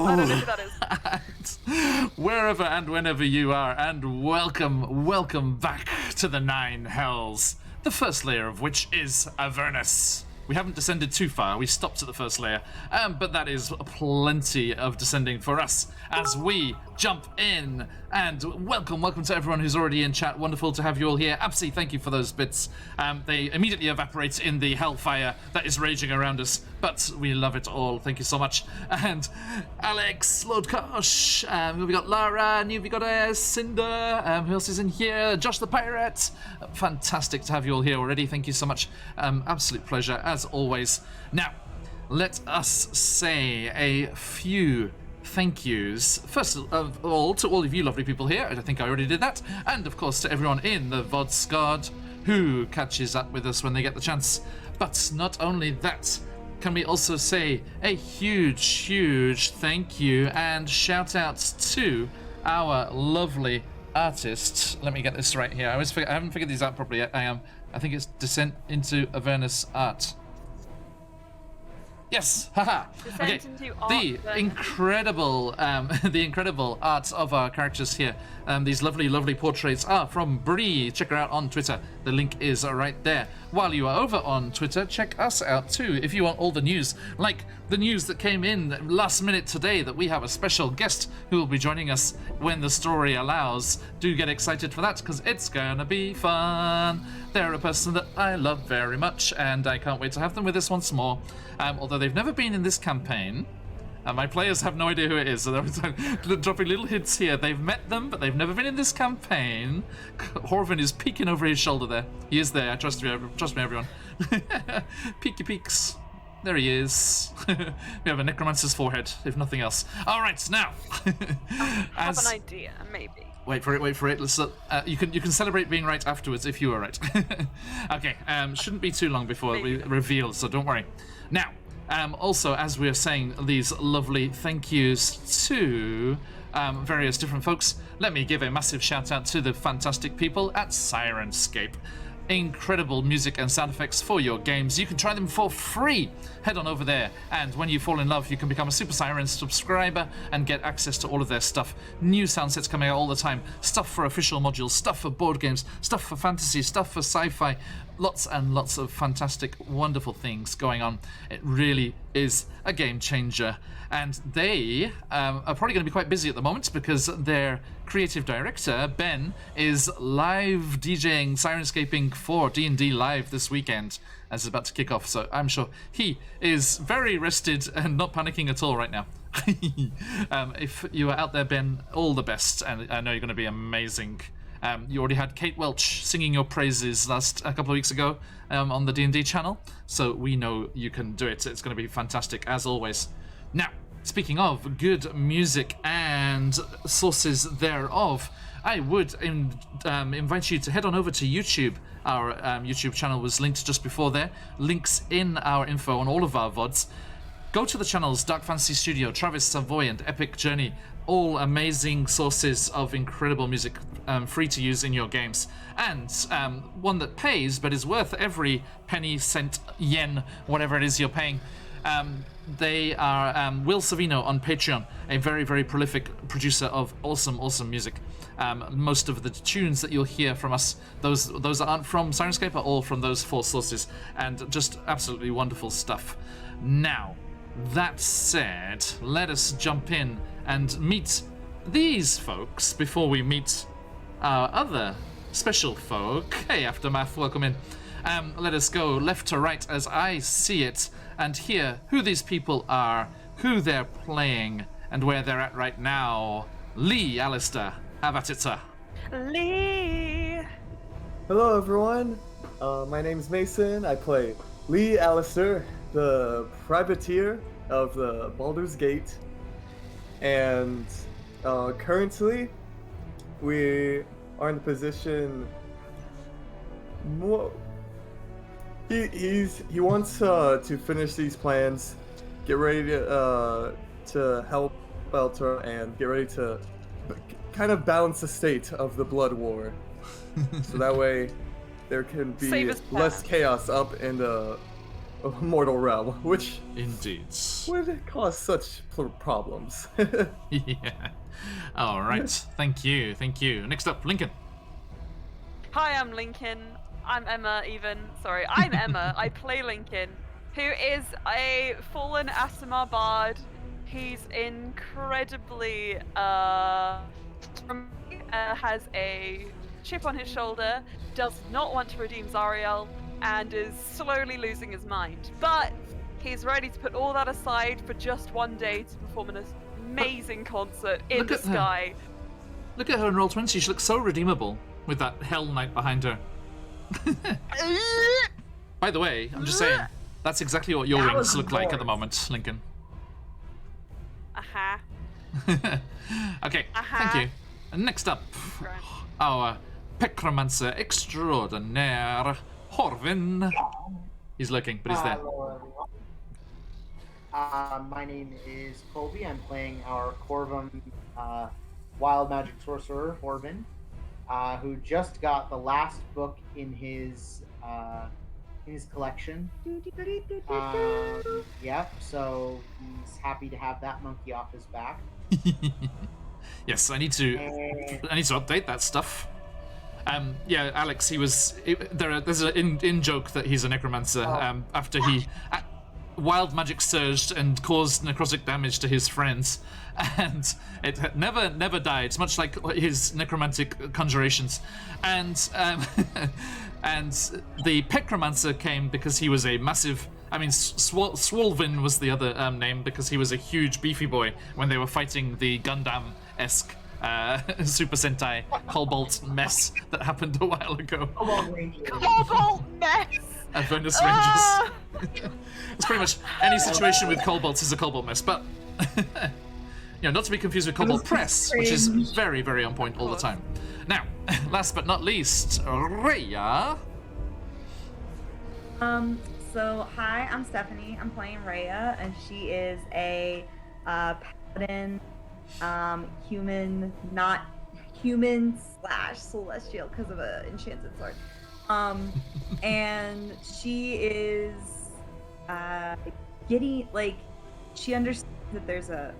I don't know who that is. Wherever and whenever you are, and welcome back to the Nine Hells, the first layer of which is Avernus. We haven't descended too far, we stopped at the first layer, but that is plenty of descending for us as we jump in. And welcome to everyone who's already in chat. Wonderful to have you all here. Absi, thank you for those bits. They immediately evaporate in the hellfire that is raging around us, but we love it all. Thank you so much. And Alex, Lodkosh, we've got Lara, and you've got Cinder, who else is in here? Josh the Pirate. Fantastic to have you all here already. Thank you so much. Absolute pleasure, as always. Now, let us say a few thank yous. First of all, to all of you lovely people here. I think I already did that. And of course to everyone in the VOD squad who catches up with us when they get the chance. But not only that, can we also say a huge thank you and shout out to our lovely artist. Let me get this right here. I haven't figured these out properly yet. I think it's Descent into Avernus Art. Yes, haha. Okay, the incredible art of our characters here. These lovely portraits are from Bree. Check her out on Twitter. The link is right there. While you are over on Twitter, check us out too if you want all the news, like the news that came in last minute today that we have a special guest who will be joining us when the story allows. Do get excited for that because it's gonna be fun. They're a person that I love very much, and I can't wait to have them with us once more. Although they've never been in this campaign, my players have no idea who it is, so they're dropping little hints here. They've met them, but they've never been in this campaign. Horvin is peeking over his shoulder there. He is there, trust me everyone. Peeky peeks. There he is. We have a necromancer's forehead, if nothing else. Alright, now. I have an idea, maybe. Wait for it. Let's. You can celebrate being right afterwards if you were right. Okay. Shouldn't be too long before we reveal, so don't worry. Now, also as we are saying these lovely thank yous to various different folks, let me give a massive shout out to the fantastic people at Sirenscape. Incredible music and sound effects for your games. You can try them for free. Head on over there, and when you fall in love, you can become a Super Siren subscriber and get access to all of their stuff. New sound sets coming out all the time. Stuff for official modules, stuff for board games, stuff for fantasy, stuff for sci-fi. Lots and lots of fantastic, wonderful things going on. It really is a game changer. And they are probably going to be quite busy at the moment because their creative director, Ben, is live DJing Sirenscaping for D&D Live this weekend as it's about to kick off. So I'm sure he is very rested and not panicking at all right now. If you are out there, Ben, all the best. And I know you're going to be amazing. You already had Kate Welch singing your praises a couple of weeks ago on the D&D channel, so we know you can do it. It's going to be fantastic, as always. Now, speaking of good music and sources thereof, I would invite you to head on over to YouTube. Our YouTube channel was linked just before there. Links in our info on all of our VODs. Go to the channels Dark Fantasy Studio, Travis Savoy, and Epic Journey. All amazing sources of incredible music, free to use in your games. And one that pays, but is worth every penny, cent, yen, whatever it is you're paying. They are Will Savino on Patreon, a very prolific producer of awesome music. Most of the tunes that you'll hear from us, those that aren't from Sirenscape, are all from those four sources, and just absolutely wonderful stuff. Now, that said, let us jump in and meet these folks before we meet our other special folk. Hey, Aftermath, welcome in. Let us go left to right as I see it and hear who these people are, who they're playing, and where they're at right now. Lee, Alistair, have at it, sir. Lee! Hello, everyone. My name's Mason. I play Lee Alistair, the privateer of the Baldur's Gate. And currently, we are in the position... He wants to finish these plans, get ready to help Belter, and get ready to kind of balance the state of the Blood War, so that way there can be less chaos up in the mortal realm, which Indeed. would cause such problems. Yeah. All right. Thank you. Thank you. Next up, Lincoln. Hi, I'm Lincoln. I'm Emma, even. Sorry, I'm Emma. I play Lincoln, who is a fallen Asimar bard. He's incredibly, has a chip on his shoulder, does not want to redeem Zariel, and is slowly losing his mind. But he's ready to put all that aside for just one day to perform an amazing concert in the sky. Look at her in Roll20. She looks so redeemable with that Hell Knight behind her. By the way, I'm just saying, that's exactly what your wings look like at the moment, Lincoln. Okay, thank you. And next up, our Pecromancer extraordinaire, Horvin. He's looking, but he's there. Hello, everyone. My name is Colby. I'm playing our Corvum wild magic sorcerer, Horvin, who just got the last book in his collection. Yep, so he's happy to have that monkey off his back. Yes, I need to update that stuff. Yeah, Alex, there's an in-joke that he's a necromancer after he wild magic surged and caused necrotic damage to his friends, and it never died, much like his necromantic conjurations. And and the Pecromancer came because he was a massive. I mean, Swolvin was the other name because he was a huge beefy boy when they were fighting the Gundam-esque Super Sentai Cobalt mess that happened a while ago. Cobalt mess! Avernus Rangers. It's pretty much any situation with Cobalts is a Cobalt mess, but not to be confused with Cobalt Press, which is very, very on point all the time. Now, last but not least, Rhea. So hi, I'm Stephanie. I'm playing Rhea, and she is a paladin, human, not human / celestial because of an enchanted sword. And she is she understands that there's a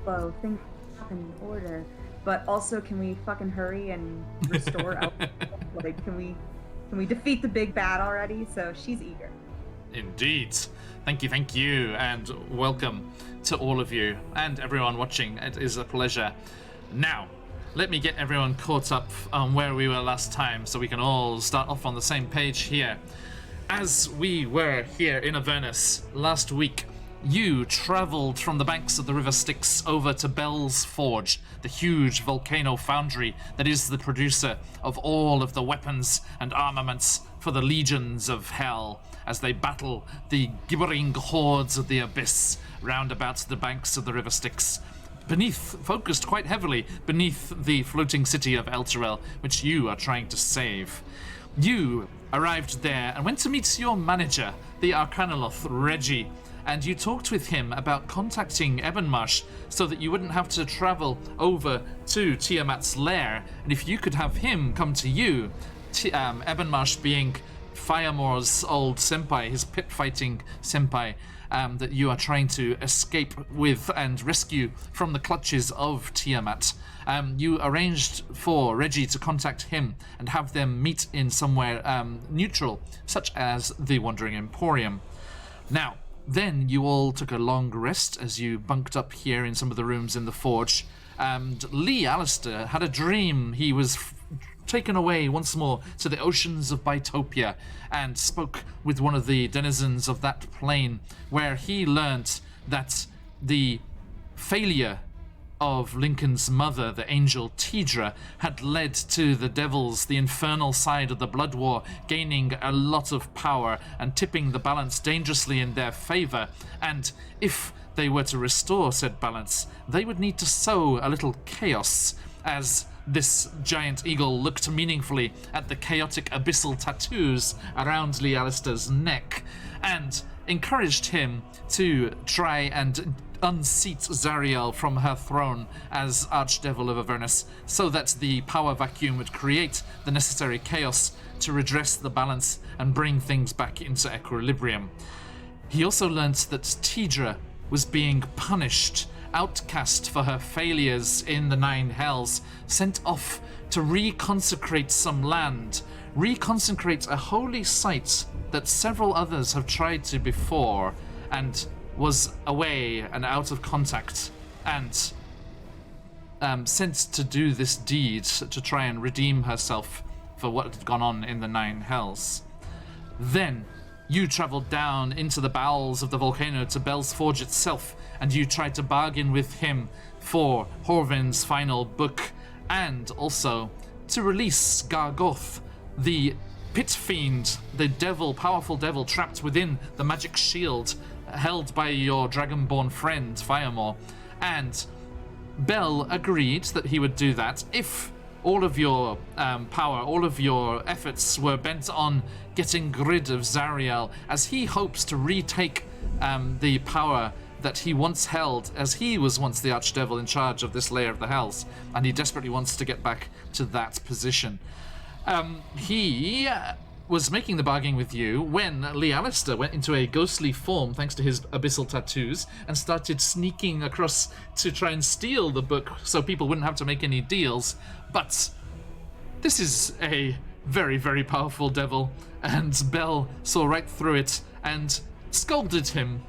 flow, things happen in order, but also can we fucking hurry and restore like can we defeat the big bad already? So she's eager. Indeed. Thank you, and welcome to all of you and everyone watching. It is a pleasure. Now, let me get everyone caught up on where we were last time so we can all start off on the same page here. As we were here in Avernus last week, you traveled from the banks of the River Styx over to Bell's Forge, the huge volcano foundry that is the producer of all of the weapons and armaments for the legions of hell as they battle the gibbering hordes of the abyss round about the banks of the River Styx, focused quite heavily beneath the floating city of Elturel, which you are trying to save. You arrived there and went to meet your manager, the Arcanoloth, Reggie, and you talked with him about contacting Ebonmarsh so that you wouldn't have to travel over to Tiamat's lair, and if you could have him come to you, Ebonmarsh being Firemore's old senpai, his pit-fighting senpai, that you are trying to escape with and rescue from the clutches of Tiamat. You arranged for Reggie to contact him and have them meet in somewhere neutral, such as the Wandering Emporium. Now, then you all took a long rest as you bunked up here in some of the rooms in the forge, and Lee Alistair had a dream. He was taken away once more to the oceans of Bitopia and spoke with one of the denizens of that plane, where he learnt that the failure of Lincoln's mother, the angel Tidra, had led to the devils, the infernal side of the Blood War, gaining a lot of power and tipping the balance dangerously in their favor. And if they were to restore said balance, they would need to sow a little chaos, as this giant eagle looked meaningfully at the chaotic abyssal tattoos around Lee Alistair's neck. and encouraged him to try and unseat Zariel from her throne as Archdevil of Avernus, so that the power vacuum would create the necessary chaos to redress the balance and bring things back into equilibrium. He also learnt that Tidra was being punished, outcast for her failures in the Nine Hells, sent off to reconsecrate some land, reconsecrate a holy site that several others have tried to before, and was away and out of contact, and sent to do this deed to try and redeem herself for what had gone on in the Nine Hells. Then you traveled down into the bowels of the volcano to Bel's Forge itself, and you tried to bargain with him for Horvin's final book, and also to release Gargoth, the pit fiend, the devil, powerful devil trapped within the magic shield held by your dragonborn friend, Firemore. And Bel agreed that he would do that if all of your power, all of your efforts were bent on getting rid of Zariel, as he hopes to retake the power that he once held, as he was once the Archdevil in charge of this layer of the Hells, and he desperately wants to get back to that position. He was making the bargain with you when Lee Alistair went into a ghostly form thanks to his abyssal tattoos and started sneaking across to try and steal the book so people wouldn't have to make any deals. But this is a very, very powerful devil, and Bel saw right through it and scolded him.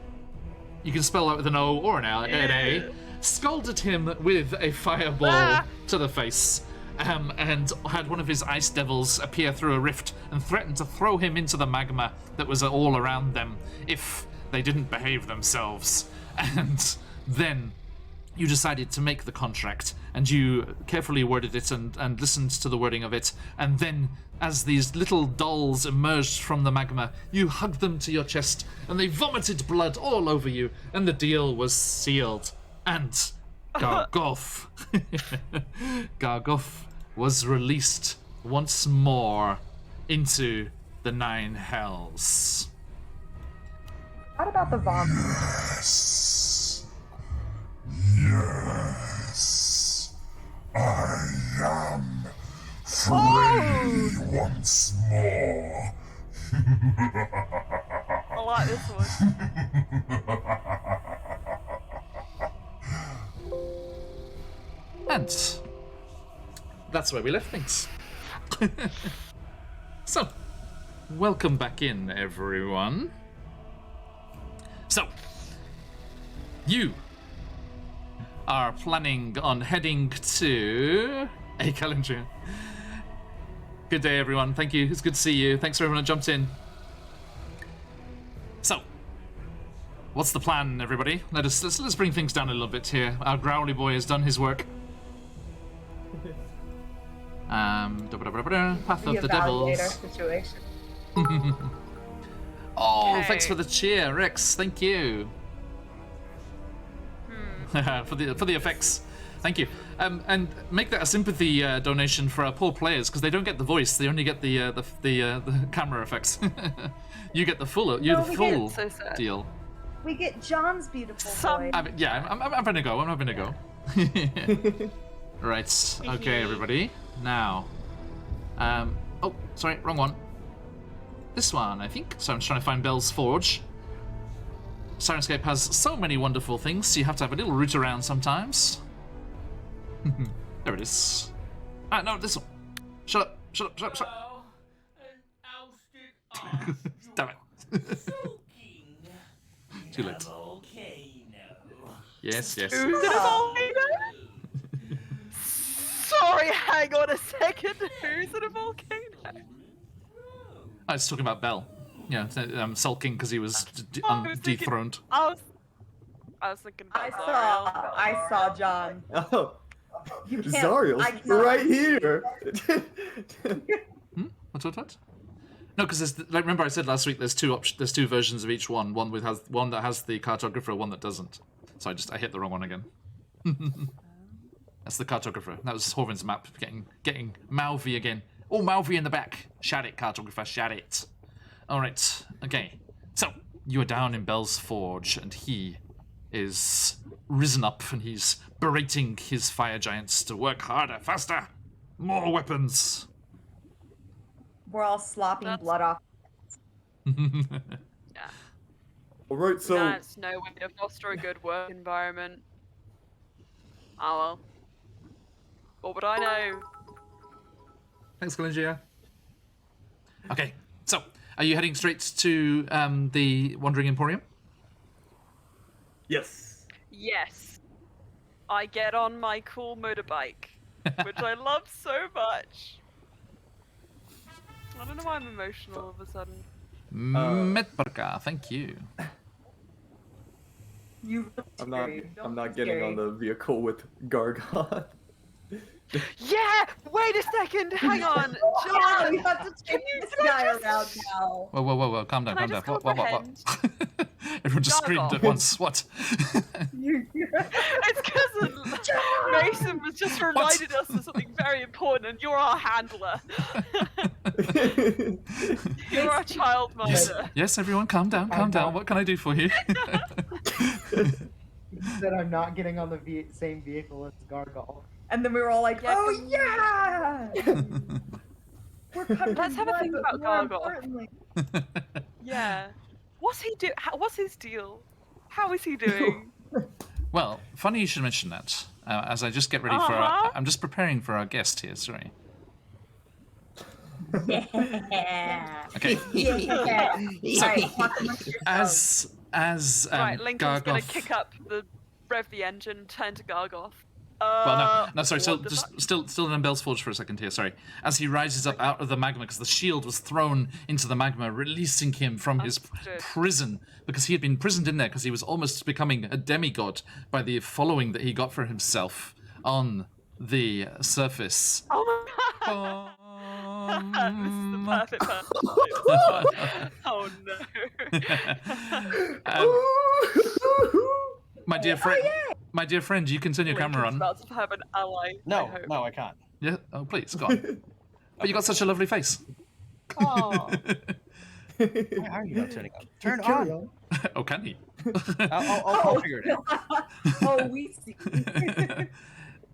You can spell that with an O or an A. Scolded him with a fireball to the face. And had one of his ice devils appear through a rift and threatened to throw him into the magma that was all around them if they didn't behave themselves. And then you decided to make the contract, and you carefully worded it and listened to the wording of it, and then as these little dolls emerged from the magma, you hugged them to your chest, and they vomited blood all over you, and the deal was sealed. And Gargoth was released once more into the Nine Hells. What about the vomit? Yes. I am free once more. I like this one. And that's where we left things. So, welcome back in, everyone. So, you are planning on heading to a Calendrian. Good day, everyone. Thank you. It's good to see you. Thanks for everyone that jumped in. So, what's the plan, everybody? Let's bring things down a little bit here. Our growly boy has done his work. Path of the Devils. Our situation. Oh, Okay. thanks for the cheer, Rex. Thank you. for the effects. Thank you. And make that a sympathy donation for our poor players, because they don't get the voice; they only get the camera effects. You get the full So sad. deal. We get John's beautiful voice. I'm having a go. I'm having a go. Right. Okay, everybody. Now. Oh, sorry, wrong one. This one, I think. So I'm just trying to find Bel's Forge. Sirenscape has so many wonderful things, so you have to have a little route around sometimes. There it is. Ah, no, this one. Shut up. Shut up. Shut up. Shut up. Damn it. Too late. Yes, yes. Who's in a volcano? Sorry, hang on a second. Who's in a volcano? I was talking about Bel. Yeah, sulking because he was dethroned. I was thinking about Zariel. I saw John. Oh, You can't. Zariel's I cannot- right here. What? No, because remember I said last week there's two versions of each one. One that has the cartographer, one that doesn't. So I hit the wrong one again. That's the cartographer. That was Horvin's map getting mouthy again. Oh, mouthy in the back. Shout it, cartographer. Shout it. All right. Okay. So you are down in Bell's Forge, and he is risen up, and he's berating his fire giants to work harder, faster, more weapons. We're all slopping That's- blood off. Yeah. All right, so That's no way to foster a good work environment. Oh well. What would I know? Thanks, Galingia. Okay, so are you heading straight to the Wandering Emporium? yes. Yes. I get on my cool motorbike, which I love so much. I don't know why I'm emotional all of a sudden. Medbarka, thank you. You look I'm not. scary. Don't I'm look not getting scary. on the vehicle with Gargon. Yeah! Wait a second! Hang on! Yeah, John! we have to take this guy around now. Whoa, calm down, Can I calm down. just What? comprehend? Everyone just screamed Gargle. at once. What? It's because Mason was just reminded us of something very important, and you're our handler. You're our child Yes, minder. yes, everyone, calm down, calm down. What can I do for you? That I'm not getting on the same vehicle as Gargoyle. And then we were all like, Yeah, oh yeah! We're covered Let's in have a blood, think but about more Gargoyle. importantly- Yeah. What's he do? What's his deal? How is he doing? Well, funny you should mention that. As I just get ready for Uh-huh. I'm just preparing for our guest here. Sorry. Yeah. Okay. Yeah. Alright, talk amongst yourselves. As Right, Lincoln's gonna Gargoth- kick up rev the engine, turn to Gargoth. Well, no, sorry. So what the just fuck? still in Bell's Forge for a second here. Sorry. As he rises up out of the magma, because the shield was thrown into the magma, releasing him from his Understood. prison, because he had been imprisoned in there, because he was almost becoming a demigod by the following that he got for himself on the surface. Oh my god! This is the perfect person. to do this. Oh no! My dear friend, my dear friend, you can turn your camera Lincoln's on. about to have an ally. I No, hope. no, I can't. Yeah. Oh, please, go on. But you got such a lovely face. Oh. Why are you not turning on? Turn Carry on. Oh, can he? I'll figure it out. Oh, we see.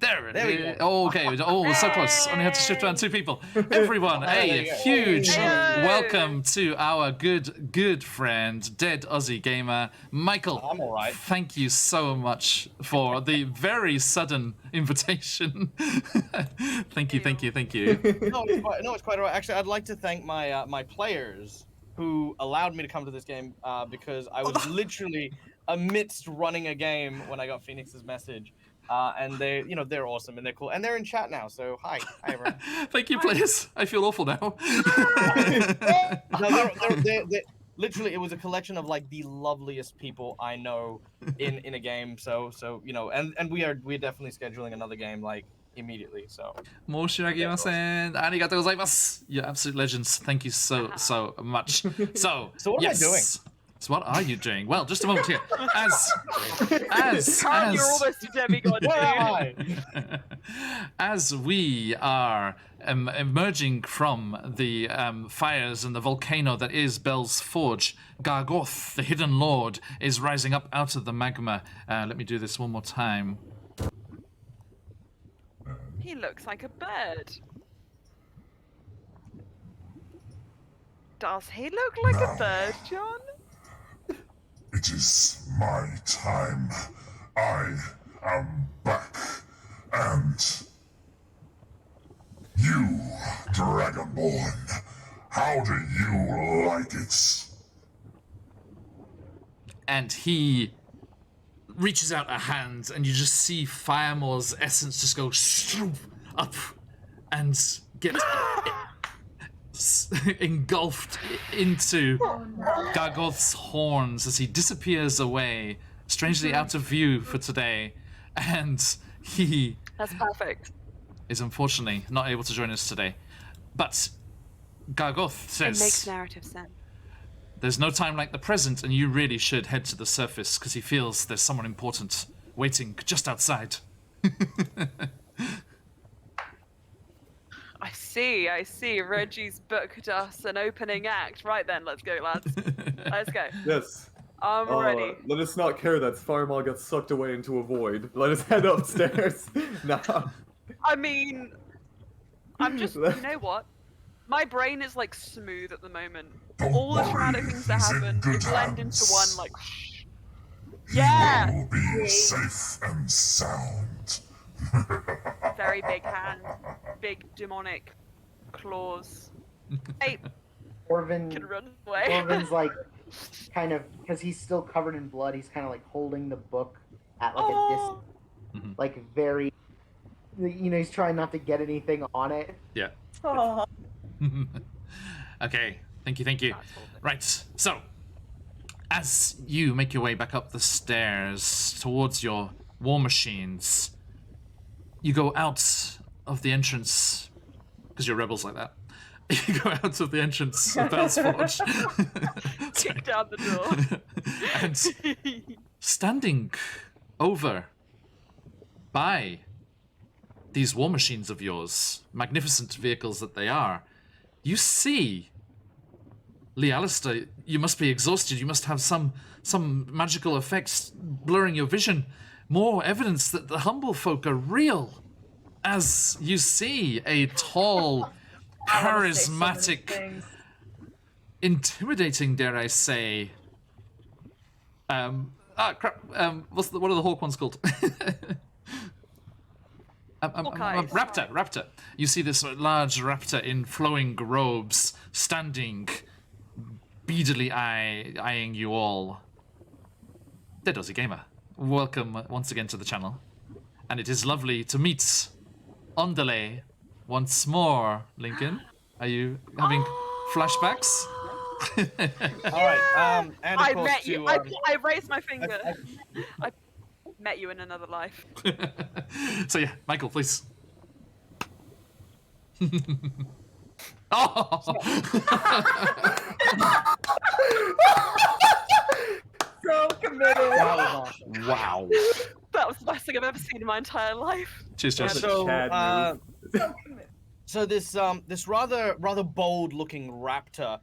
There There we is. go. Oh, okay. Oh, we're so close. Only had to shift around two people. Everyone, There a you go. huge Hey. welcome to our good friend, dead Aussie gamer, Michael. I'm all right. Thank you so much for the very sudden invitation. Thank you. No, it's quite all right. Actually, I'd like to thank my my players who allowed me to come to this game because I was literally amidst running a game when I got Phoenix's message. And they, they're awesome and they're cool and they're in chat now. So hi everyone. Thank you, players. I feel awful now. No, they're literally, it was a collection of like the loveliest people I know in a game. So and we're definitely scheduling another game like immediately. So 申し訳ません。ありがとうございます. You're absolute legends. Thank you so much. So what am I yes. doing? So what are you doing? Well, just a moment here. As You're almost a demigod, where am dude. I? as we are emerging from the fires and the volcano that is Bell's Forge, Gargoth, the hidden lord, is rising up out of the magma. Let me do this one more time. He looks like a bird. Does he look like a bird, John? It is my time. I am back. And you, Dragonborn, how do you like it? And he reaches out a hand, and you just see Firemore's essence just go up and get engulfed into Gargoth's horns as he disappears away, strangely out of view for today. And he That's perfect. is unfortunately not able to join us today. But Gargoth It makes says narrative sense. there's no time like the present, and you really should head to the surface because he feels there's someone important waiting just outside. I I see. Reggie's booked us an opening act. Right then, let's go, lads. Let's go. Yes. I'm ready. Let us not care that Firemal got sucked away into a void. Let us head upstairs. Nah. I mean, I'm just, you know what? My brain is like smooth at the moment. Don't All the worry, traumatic things that he's in happen, they good blend into one hands. like. He Yeah! will be safe and sound. Very big hand, big demonic claws. Hey, Corvin can run away. Corvin's like kind of, because he's still covered in blood, he's kind of like holding the book at like a distance, Mhm. like very, he's trying not to get anything on it. Yeah. Oh, Okay. Thank you. Thank you. That's all good. Right. So, as you make your way back up the stairs towards your war machines, you go out of the entrance because you're rebels like that. You go out of the entrance of Bell's Forge. Kick down the door. And standing over by these war machines of yours, magnificent vehicles that they are, you see, Lee Alistair, you must be exhausted. You must have some magical effects blurring your vision. More evidence that the humble folk are real. As you see a tall, I wanna say so many charismatic, things. intimidating, dare I say. Crap. What are the hawk ones called? Hawkeyes. Raptor. You see this large raptor in flowing robes, standing, beadily eyeing you all. There does a gamer. Welcome once again to the channel, and it is lovely to meet on delay once more. Lincoln, are you having flashbacks? All right. And of I course, met you. I raised my finger. I met you in another life. So yeah, Michael, please. Oh! So committed. That was awesome. Wow. That was the best thing I've ever seen in my entire life. Cheers, Yeah, Josh. so, Chad move. So committed. So this rather bold looking raptor,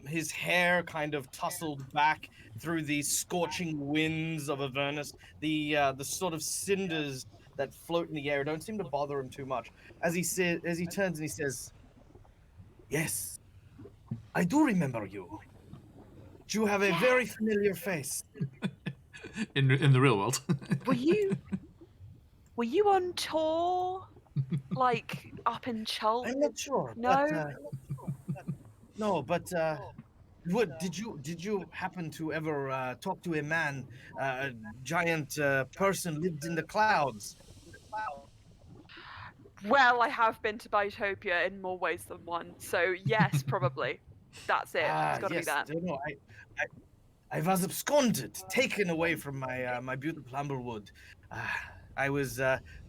his hair kind of tousled back through the scorching winds of Avernus. The sort of cinders that float in the air don't seem to bother him too much. As he turns and he says, "Yes, I do remember you. You have a very familiar face." In the real world. Were you on tour? Like up in Chult? I'm not sure. No? But did you happen to ever talk to a man, a giant person lived in the clouds? Well, I have been to Bitopia in more ways than one, so yes, probably. That's it. It's got to yes. be that. No, I was absconded, taken away from my beautiful Humblewood. I was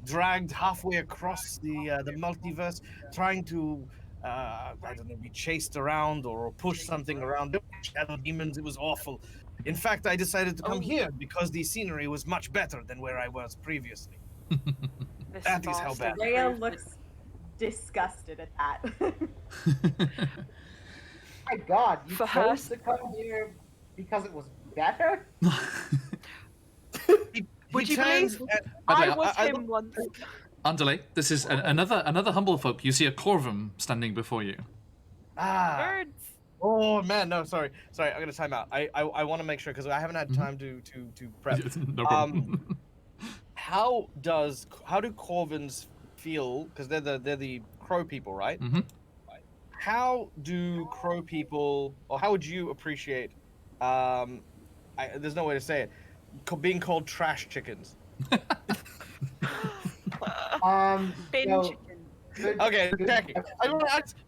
dragged halfway across the multiverse, trying to I don't know, be chased around or push something around. There were shadow demons. It was awful. In fact, I decided to come here because the scenery was much better than where I was previously. This That is how bastard bad. Rhea proved looks disgusted at that. My God, you For her- chose to come here because it was better? Would He you turns believe? and- I was I him look- once. Underlay, this is another humble folk. You see a Corvum standing before you. Birds. Oh man, no, sorry. I'm gonna time out. I want to make sure because I haven't had time to prep. No problem. How do Corvins feel? Because they're the crow people, right? Mhm. How do crow people, or how would you appreciate? There's no way to say it. Being called trash chickens. Bin so, chicken. good- Okay, good- Jackie.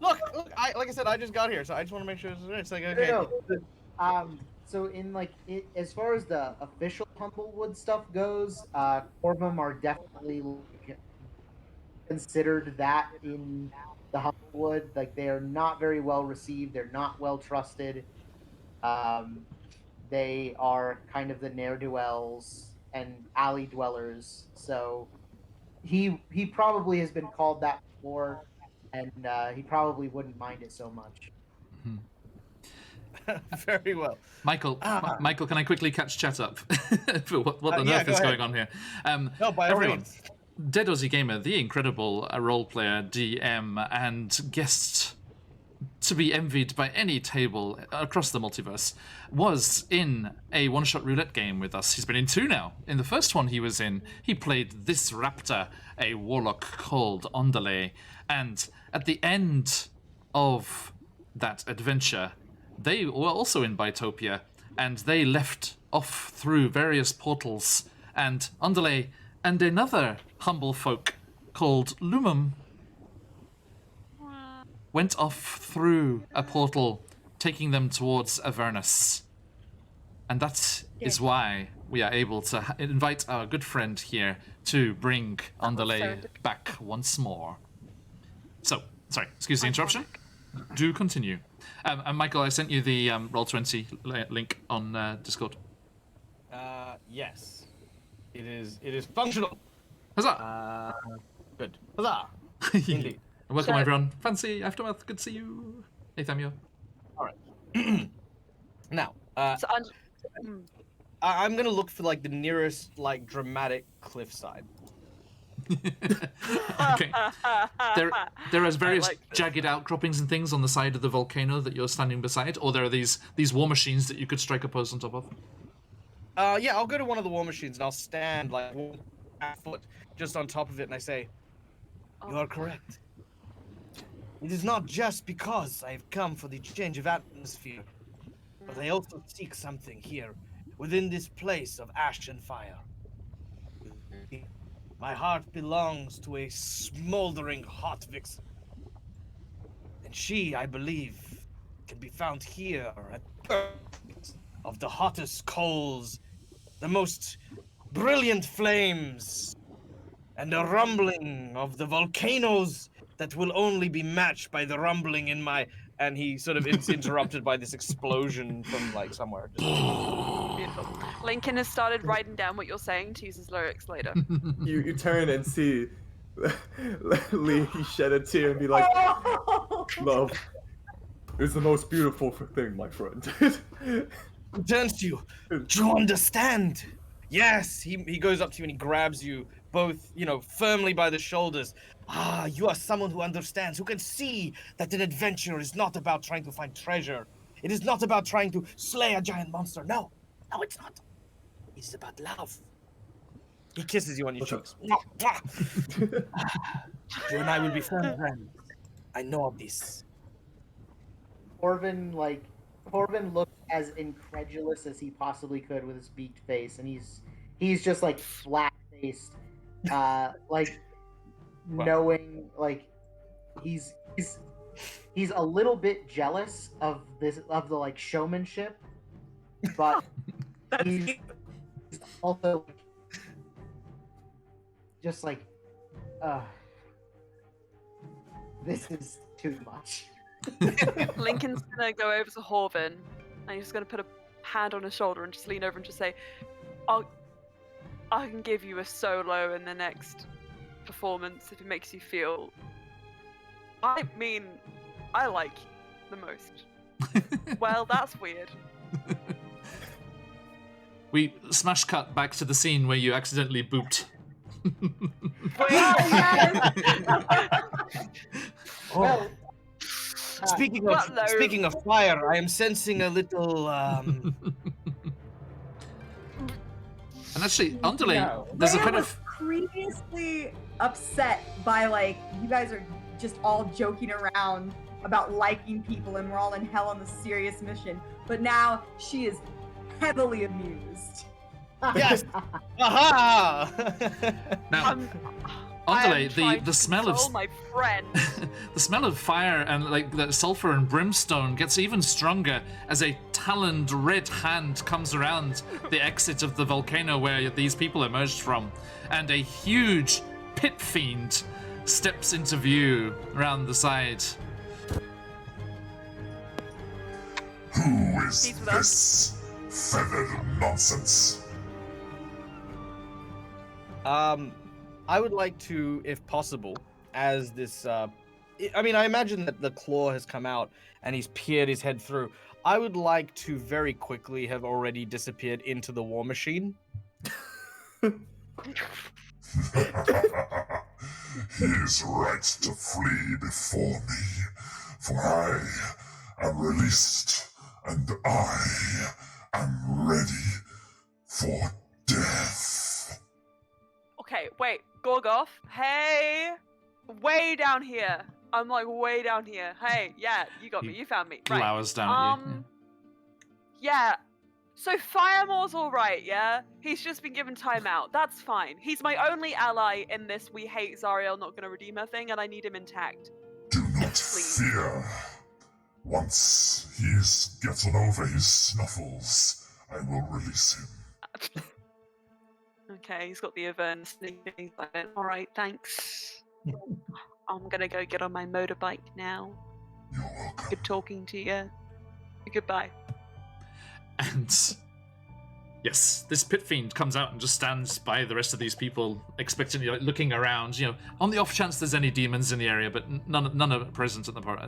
Look. Like I said, I just got here, so I just want to make sure it's like okay. No. So in as far as the official Humblewood stuff goes, Corvum are definitely considered that in the Humblewood. Like they are not very well received. They're not well trusted. They are kind of the ne'er-do-wells and alley dwellers. So he probably has been called that before. and he probably wouldn't mind it so much. Very well. Michael, Michael, can I quickly catch chat up for what on yeah, earth go is ahead. going on here? No, by all everyone, means. Dead Aussie Gamer, the incredible role player, DM, and guest to be envied by any table across the multiverse, was in a one-shot roulette game with us. He's been in 2 now. In the first one he was in, he played this raptor, a warlock called Ondale, and at the end of that adventure, they were also in Bitopia, and they left off through various portals, and Ondale and another humble folk called Lumum went off through a portal, taking them towards Avernus. And that is why we are able to invite our good friend here to bring Ondale back once more. So, sorry, excuse the interruption. Do continue. And Michael, I sent you the Roll20 link on Discord. Yes. It is functional. Huzzah! Good. Huzzah! Indeed. Welcome, everyone. Fancy Aftermath, good to see you. Hey, Thamio. All right. Now, I'm gonna look for like the nearest like dramatic cliffside. Okay. There are various jagged outcroppings and things on the side of the volcano that you're standing beside, or there are these war machines that you could strike a pose on top of. Yeah, I'll go to one of the war machines and I'll stand like 1 foot just on top of it, and I say, "You are correct. It is not just because I have come for the change of atmosphere, but I also seek something here within this place of ash and fire. My heart belongs to a smoldering hot vixen, and she, I believe, can be found here at the of the hottest coals, the most brilliant flames, and the rumbling of the volcanoes that will only be matched by the rumbling in my..." And he sort of is interrupted by this explosion from like somewhere. Beautiful. Lincoln has started writing down what you're saying to use his lyrics later. You turn and see Lee shed a tear and be like, "Love is the most beautiful thing, my friend." He turns to you. "Do you understand?" Yes, he goes up to you and he grabs you both, you know, firmly by the shoulders. "Ah, you are someone who understands, who can see that an adventure is not about trying to find treasure. It is not about trying to slay a giant monster. No, it's not. It's about love." He kisses you on your cheeks. "You and I will be firm friends. I know of this." Corbin looked as incredulous as he possibly could with his beaked face, and he's just like flat faced, like knowing like he's a little bit jealous of the like showmanship, but he's also just like, this is too much. Lincoln's gonna go over to Horvin and he's gonna put a hand on his shoulder and just lean over and just say, I can give you a solo in the next performance if it makes you feel... I mean, I like you the most." Well, that's weird. We smash cut back to the scene where you accidentally booped. Well, Speaking of fire, I am sensing a little And actually, Ondale, there's a Leia kind was of... previously upset by like, you guys are just all joking around about liking people and we're all in hell on this serious mission. But now she is heavily amused. yes, aha! Now, Ondale, the smell of my friend. the smell of fire and like the sulfur and brimstone gets even stronger as a taloned red hand comes around the exit of the volcano where these people emerged from, and a huge pit fiend steps into view around the side. Who is He's with us. this feathered nonsense? I would like to, if possible, as this I mean, I imagine that the claw has come out and he's peered his head through. I would like to very quickly have already disappeared into the war machine. He is right to flee before me, for I am released, and I am ready for death. Okay, wait, Gorgoth. Hey, way down here. I'm like way down here. Hey, yeah, you got me. You found me. Right. Glowers down at you. Yeah. So Firemore's all right. Yeah, he's just been given time out. That's fine. He's my only ally in this "we hate Zariel, not gonna redeem her" thing, and I need him intact. Do not Please. fear. Once he has gotten over his snuffles, I will release him. Okay, he's got the Avernus sneaking. All right, thanks. I'm gonna go get on my motorbike now. You're welcome. Good talking to you. Goodbye. And yes, this pit fiend comes out and just stands by the rest of these people, expectantly looking around. On the off chance there's any demons in the area, but none are present at the part.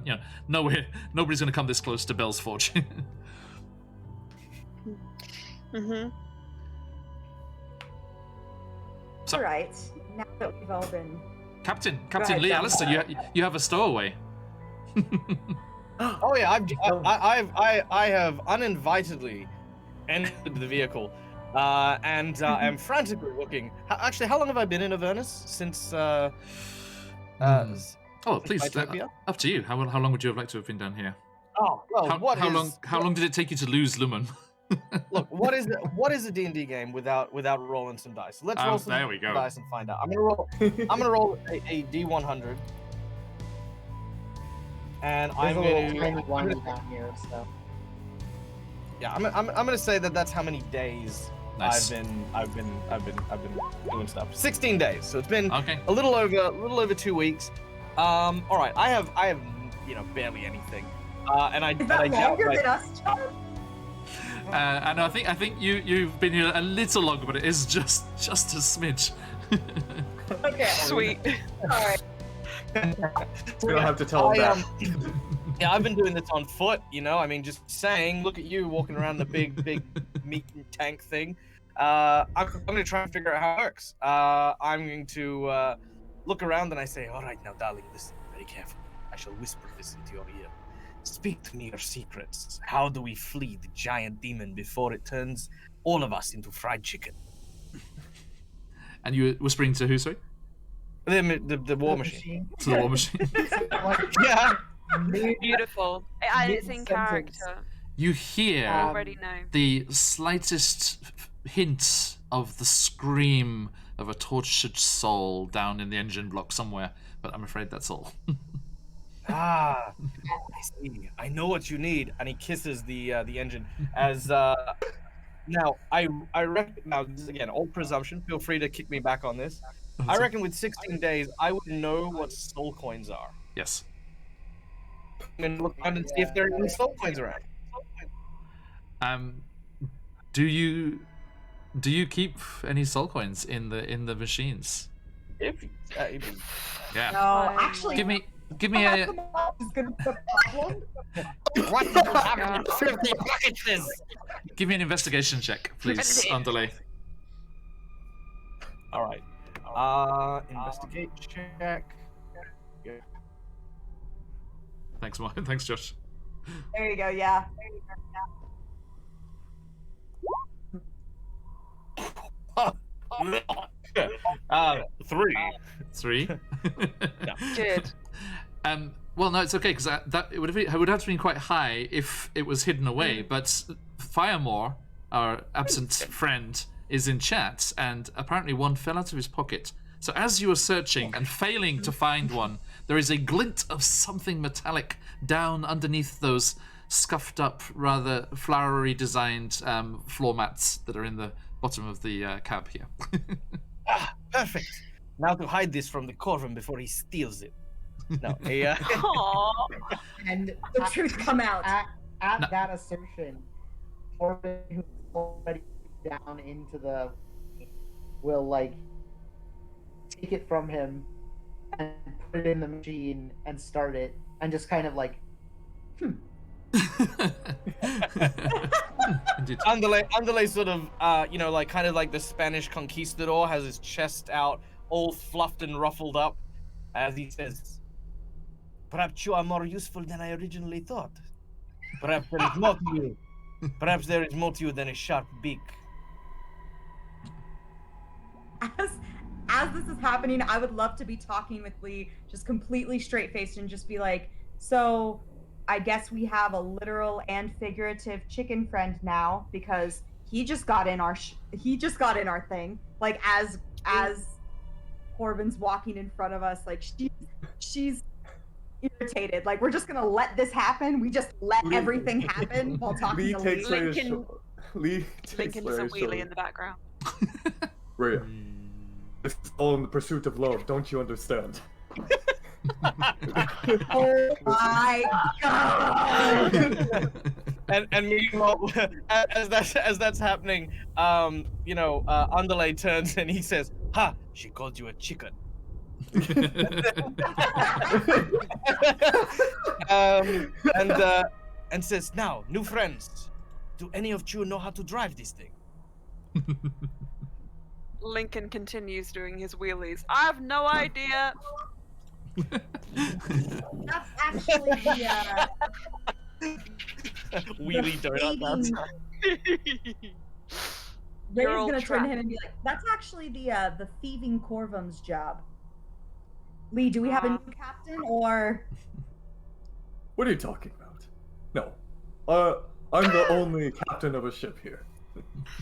Nowhere. Nobody's going to come this close to Bell's Forge. Mm-hmm. So, Alright, now that we've all been... Captain ahead, Lee John. Alistair, you have a stowaway. Oh yeah, I have uninvitedly entered the vehicle, and am frantically looking. Actually, how long have I been in Avernus? Since Oh, please, Mytopia? up to you. How long would you have liked to have been down here? Oh well, How long did it take you to lose Lumen? Look, what is a D&D game without rolling some dice? Let's roll some there we go. dice and find out. I'm gonna roll a D100, and There's I'm a little going tiny one down here, so. yeah, I'm gonna say that's how many days Nice. I've been doing stuff. 16 days, so it's been Okay. a little over 2 weeks. All right, I have barely anything, and I Is that doubt longer like, than us, John? And I think you've been here a little longer, but it is just a smidge. Okay. Sweet. Alright. We don't have to tell him that. Yeah, I've been doing this on foot, I mean, just saying, look at you walking around the big meat tank thing. I'm going to try and figure out how it works. I'm going to look around and I say, all right, now, darling, listen very carefully. I shall whisper this into your ear. Speak to me your secrets. How do we flee the giant demon before it turns all of us into fried chicken? And you were whispering to who, sorry? The war machine. To the war machine. Yeah. Beautiful. And it's in Mid-sentence. character. You hear I already know. the slightest hint of the scream of a tortured soul down in the engine block somewhere, but I'm afraid that's all. I see. I know what you need. And he kisses the engine. As now, I reckon. Now, this is, again, old presumption. Feel free to kick me back on this. I reckon with 16 days, I would know what soul coins are. Yes. I'm gonna look around and see if there are any soul coins around. Do you keep any soul coins in the machines? If Yeah. No, actually, Give me a. is gonna be a problem. what the happened? 50 packages. Give me an investigation check, please, Underlay. All right. Investigate check. Thanks, Mark. Thanks, Josh. There you go. Yeah. 3. 3. Good. Well, no, it's okay because that it would have to been quite high if it was hidden away. But Firemore, our absent friend, is in chat, and apparently one fell out of his pocket. So as you are searching and failing to find one, there is a glint of something metallic down underneath those scuffed up, rather flowery designed floor mats that are in the bottom of the cab here. Perfect. Now to hide this from the Corvin before he steals it. No, Aww. And The truth come out. At No. that assertion, Corbin, who's already down into the, will take it from him and put it in the machine and start it, and just kind of like, Indeed. Andale sort of, like kind of like the Spanish conquistador, has his chest out, all fluffed and ruffled up, as he says, "Perhaps you are more useful than I originally thought. Perhaps there is more to you. Perhaps there is more to you than a sharp beak." As this is happening, I would love to be talking with Lee, just completely straight-faced, and just be like, so I guess we have a literal and figurative chicken friend now, because he just got in our thing. Like as Corbin's walking in front of us, like she's irritated. Like, we're just gonna let this happen. We just let everything happen while talking to Lee. Lincoln does a wheelie in the background. Rhea, this is all in the pursuit of love, don't you understand? Oh my god! And meanwhile, as that's happening, Andale turns and he says, "Ha! She called you a chicken." And says, "Now, new friends, do any of you know how to drive this thing?" Lincoln continues doing his wheelies. I have no idea. That's actually Wheelie donut. That's Ray's all gonna turn to trapped. him and be like, "That's actually the thieving Corvum's job." Lee, do we have a new captain, or? What are you talking about? No. I'm the only captain of a ship here.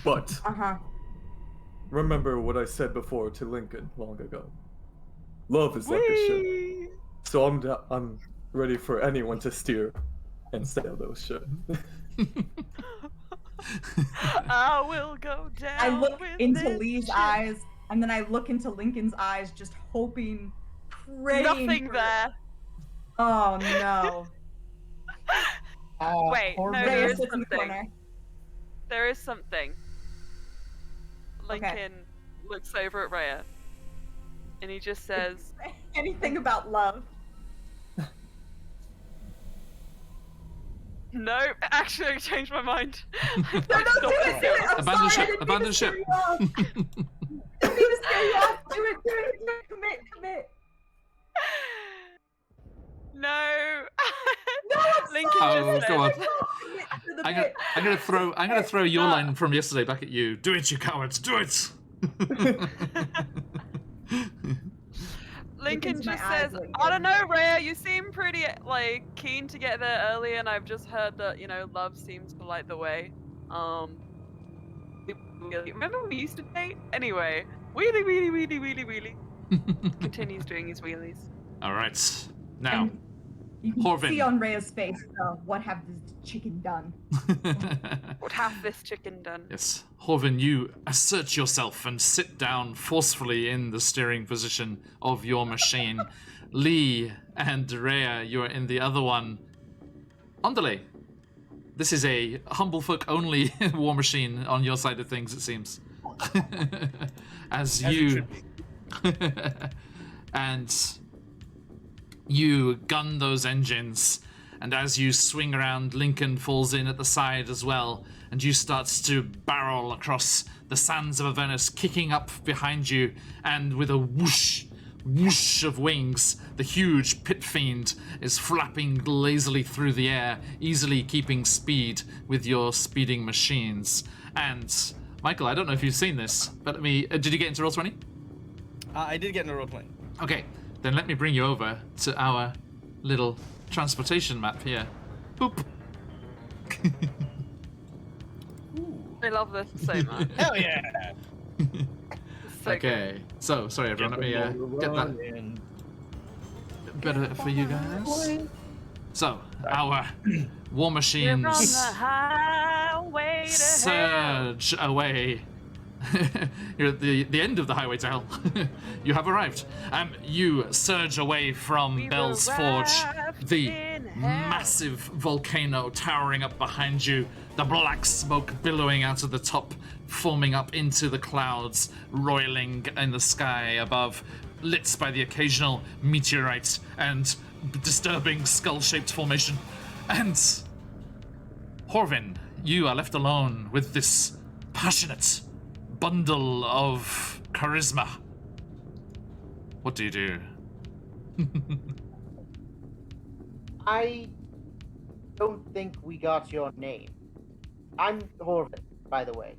But remember what I said before to Lincoln long ago. Love is like a ship. So I'm ready for anyone to steer and sail those ships. I will go down. I look with into this Lee's ship. eyes, and then I look into Lincoln's eyes, just hoping, praying. Nothing for... there. Oh no. Wait, no, Corbin- there Rhea is sits in the something. corner. There is something. Okay. Lincoln looks over at Rhea, and he just says, Anything about love? "No, actually, I changed my mind." No, do it! I'm Abandon sorry, ship. I didn't mean Abandon to ship. scare you off. I didn't mean to scare you off. Do it. Commit. No. No, I'm Lincoln sorry. just Oh, go said, on. Commit to the I'm bit. gonna throw your line from yesterday back at you. Do it, you cowards! Do it! Lincoln into my just eyes, says, like, "I don't know, Rhea. You seem pretty keen to get there early, and I've just heard that love seems to light the way. Remember when we used to date? Anyway, wheelie." Continues doing his wheelies. All right, now, And you can Horvin. see on Rhea's face, what have this chicken done? What hath this chicken done? Yes, Horvin, you assert yourself and sit down forcefully in the steering position of your machine. Lee and Rhea, you are in the other one. Andale, this is a humble folk only war machine on your side of things, it seems. As it you should be. and you gun those engines, and as you swing around, Lincoln falls in at the side as well, and you start to barrel across the sands of Avernus, kicking up behind you, and with a whoosh of wings, the huge pit fiend is flapping lazily through the air, easily keeping speed with your speeding machines. And Michael, I don't know if you've seen this, but did you get into Roll20? I did get into Roll20. Okay, then let me bring you over to our little transportation map here. Boop. I love this so much. Hell yeah! It's so good. Okay, so sorry everyone, let me get that better for you guys. So, our war We're on machines the highway to hell. surge away. You're at the end of the highway to hell. You have arrived. You surge away from We've Bell's Forge, arrived the in hell. massive volcano towering up behind you, the black smoke billowing out of the top, forming up into the clouds, roiling in the sky above. lit by the occasional meteorite and disturbing skull-shaped formation. And Horvin, you are left alone with this passionate bundle of charisma. What do you do? I don't think we got your name. I'm Horvin, by the way.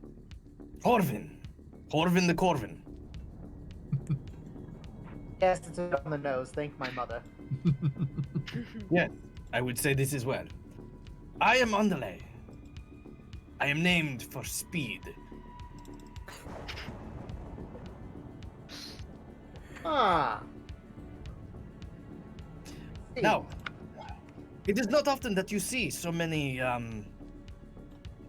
Horvin. Horvin the Corvin. Yes, it's on the nose. Thank my mother. Yes, I would say this as well. I am Underlay. I am named for speed. Ah. Now, it is not often that you see so many.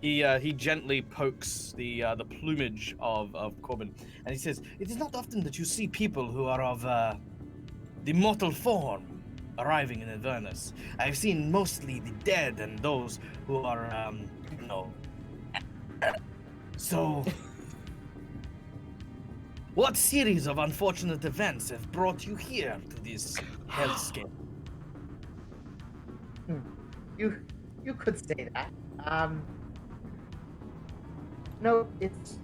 He gently pokes the plumage of Corbin, and he says, "It is not often that you see people who are of the mortal form arriving in Avernus. I've seen mostly the dead and those who are, you know. So, what series of unfortunate events have brought you here to this hellscape?" You could say that. No, it's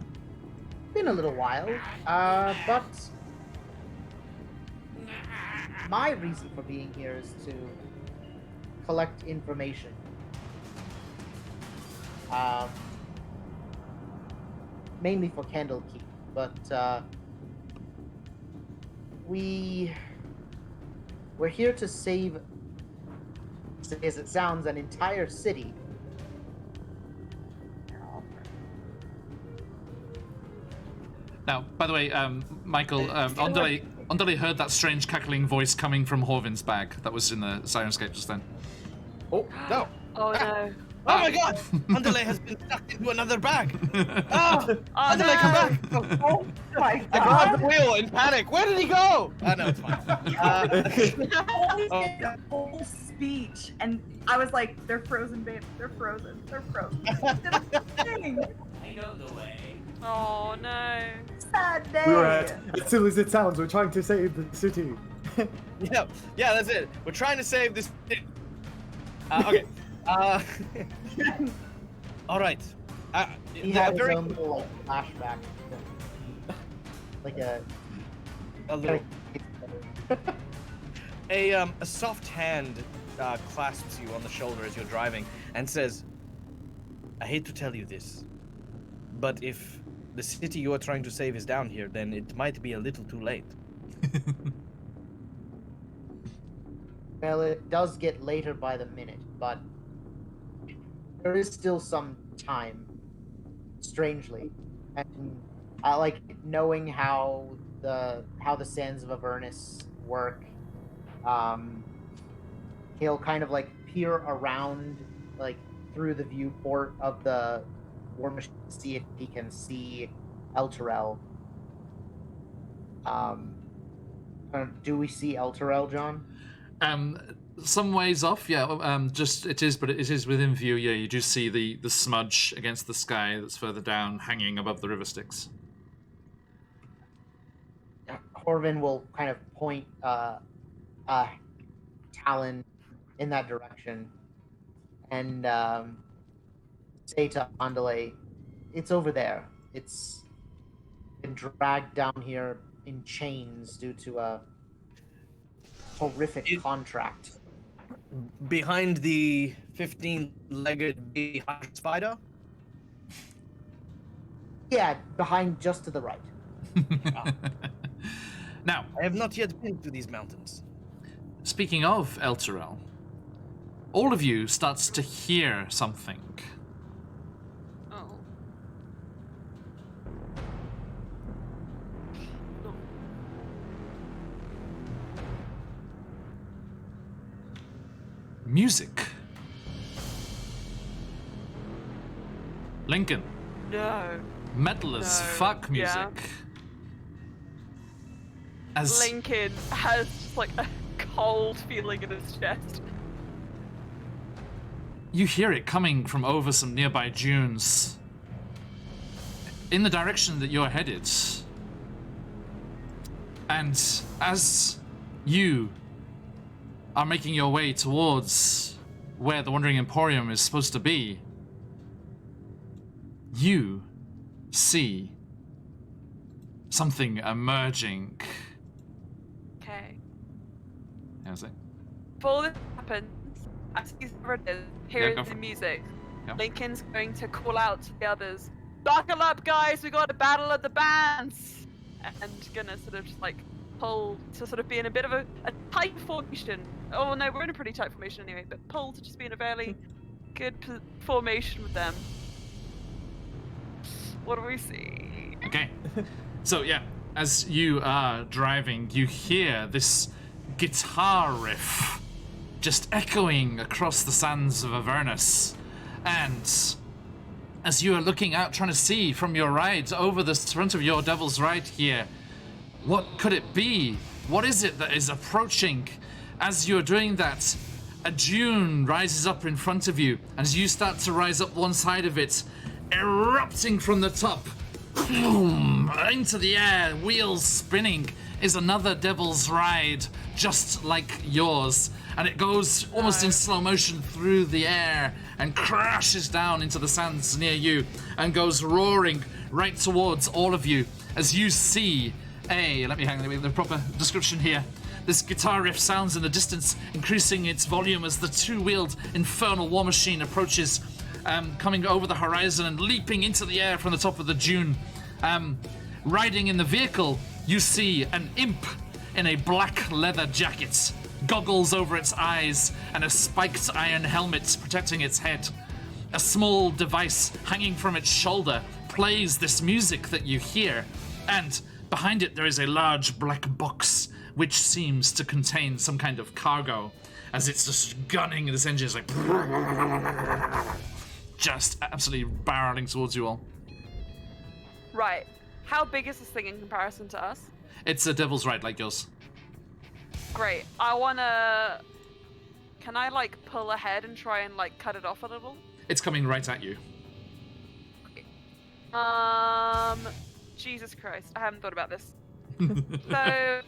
been a little while. But my reason for being here is to collect information. Mainly for Candlekeep, but we're here to save, as it sounds, an entire city. Now, by the way, Michael, Underlay heard that strange cackling voice coming from Horvin's bag that was in the Sirenscape just then. Oh, no. Oh no. Oh my god! Underlay has been sucked into another bag! Oh! Underlay, no. come back! Oh my I grabbed the wheel in panic! Where did he go? Oh, no, it's fine. The whole speech, and I was like, "They're frozen, babe. They're frozen. They're frozen." I know the way. Oh no. Sad day. We were at, as silly as it sounds, we're trying to save the city. Yeah, that's it. We're trying to save this. Okay. All right. He had his own little like flashback, like a little. A soft hand clasps you on the shoulder as you're driving and says, "I hate to tell you this, but if the city you are trying to save is down here, then it might be a little too late." Well, it does get later by the minute, but there is still some time, strangely. And I like knowing how the sands of Avernus work. He'll kind of like peer around, like through the viewport of the war machine to see if he can see Elturel. Do we see Elturel, John? Some ways off, yeah. It is within view. Yeah, you do see the smudge against the sky that's further down, hanging above the river Styx. Horvin will kind of point Talon in that direction and say to Andale, "It's over there. It's been dragged down here in chains due to a horrific contract." Behind the 15-legged spider? Yeah, behind, just to the right. Now, I have not yet been to these mountains. Speaking of Elturel, all of you starts to hear something. Oh. Music. Lincoln. No. Metal as No, fuck music. yeah. As Lincoln has just like a cold feeling in his chest. you hear it coming from over some nearby dunes. In the direction that you're headed. And as you are making your way towards where the Wandering Emporium is supposed to be, you see something emerging. Okay. How's it? Before this happens, as he's ready, hearing go the for it. music, Yeah. Lincoln's going to call out to the others, "Buckle up, guys! We got a battle of the bands!" And gonna sort of just like pull to sort of be in a bit of a tight formation. Oh no, we're in a pretty tight formation anyway, but pull to just be in a fairly good formation with them. What do we see? Okay. So yeah, as you are driving, you hear this guitar riff just echoing across the sands of Avernus. And as you are looking out, trying to see from your ride over the front of your Devil's Ride here, what could it be? What is it that is approaching? As you're doing that, a dune rises up in front of you, and as you start to rise up one side of it, erupting from the top, boom, into the air, wheels spinning, is another Devil's Ride, just like yours. And it goes almost in slow motion through the air and crashes down into the sands near you and goes roaring right towards all of you as you see let me hang on the proper description here. This guitar riff sounds in the distance, increasing its volume as the two-wheeled infernal war machine approaches, coming over the horizon and leaping into the air from the top of the dune. Riding in the vehicle, you see an imp in a black leather jacket, goggles over its eyes, and a spiked iron helmet protecting its head. A small device hanging from its shoulder plays this music that you hear, and behind it there is a large black box which seems to contain some kind of cargo, as it's just gunning this engine, is like just absolutely barreling towards you all. Right. How big is this thing in comparison to us? It's a Devil's Ride like yours. Great. I wanna... Can I, like, pull ahead and try and, like, cut it off a little? It's coming right at you. Jesus Christ. I haven't thought about this. So...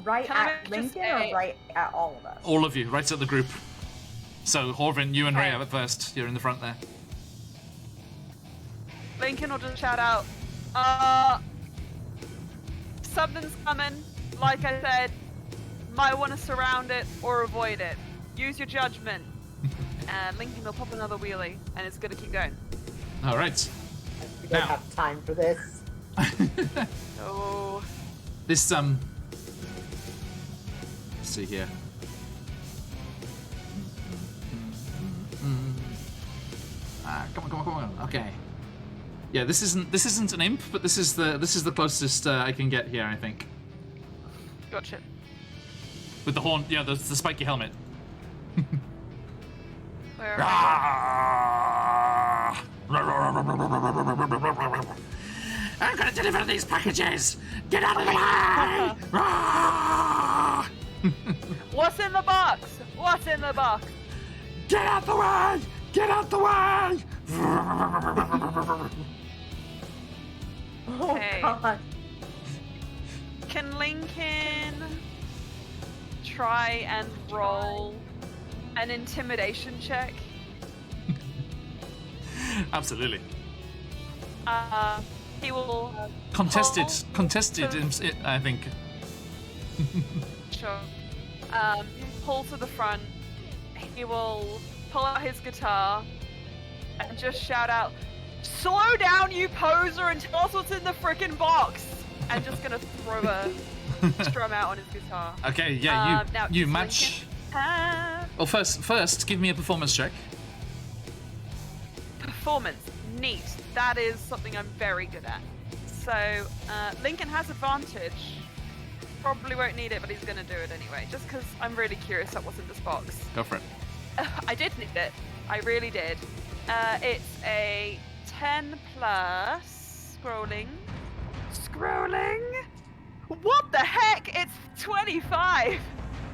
Right Can I at just Lincoln say- or right at all of us? All of you, right at the group. So, Horvin, you and Ray Okay. are first. You're in the front there. Lincoln will just shout out, something's coming. Like I said, might want to surround it or avoid it. Use your judgment. And Lincoln will pop another wheelie, and it's gonna keep going. All right. We don't Now. have time for this. Oh, This, let's see here. Come on. Okay. Yeah, this isn't an imp, but this is the closest I can get here, I think. gotcha. With the horn, yeah, the spiky helmet. Where am I? I'm gonna deliver these packages! Get out of the way! What's in the box? What's in the box? Get out the way! Get out the way! Oh Hey. god. Can Lincoln try and roll an intimidation check? Absolutely. He will Contested, pull- I think. Sure. Pull to the front. He will pull out his guitar and just shout out, "Slow down, you poser, and tell us what's in the frickin' box!" And just gonna throw a strum out on his guitar. Okay, yeah, Now, you does match. Lincoln have Well, first, give me a performance check. performance. Neat. That is something I'm very good at. So, Lincoln has advantage. Probably won't need it, but he's gonna do it anyway, just because I'm really curious about what's in this box. Go for it. I did need it. I really did. It's a 10 plus scrolling. What the heck? It's 25.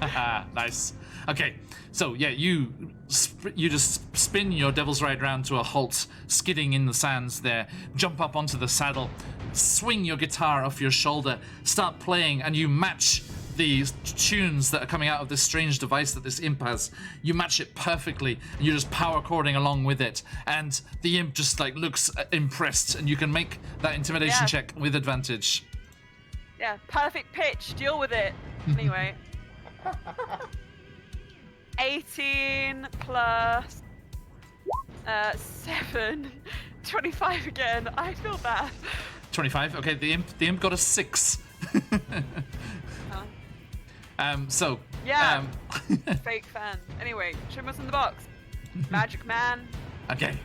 Haha, nice. Okay, so yeah, you just spin your Devil's Ride round to a halt, skidding in the sands there, jump up onto the saddle, swing your guitar off your shoulder, start playing, and you match the tunes that are coming out of this strange device that this imp has. You match it perfectly, and you're just power chording along with it, and the imp just like looks impressed, and you can make that intimidation check with advantage. Yeah, perfect pitch. Deal with it. Anyway. 18 plus 7. 25 again. I feel bad. 25. Okay, the imp got a 6. So yeah. Fake fan. Anyway, Shimmer's in the box. Magic man. Okay.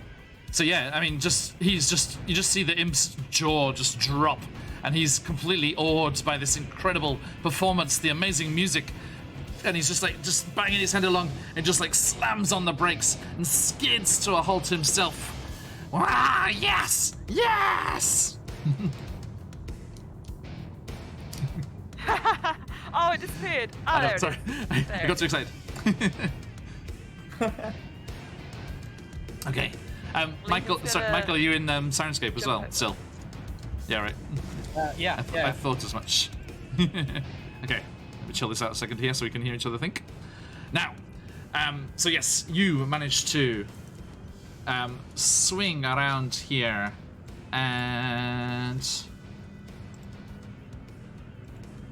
So yeah, I mean, you just see the imp's jaw just drop, and he's completely awed by this incredible performance, the amazing music, and he's just banging his head along and just like slams on the brakes and skids to a halt himself. Ah, yes! Yes! Oh, it disappeared. Oh, there sorry. It is. I got too excited. Okay. Michael, Michael, are you in Sirenscape as well? Still? Yeah, right. Yeah. I thought as much. Okay, let me chill this out a second here so we can hear each other think. Now, so yes, you managed to swing around here, and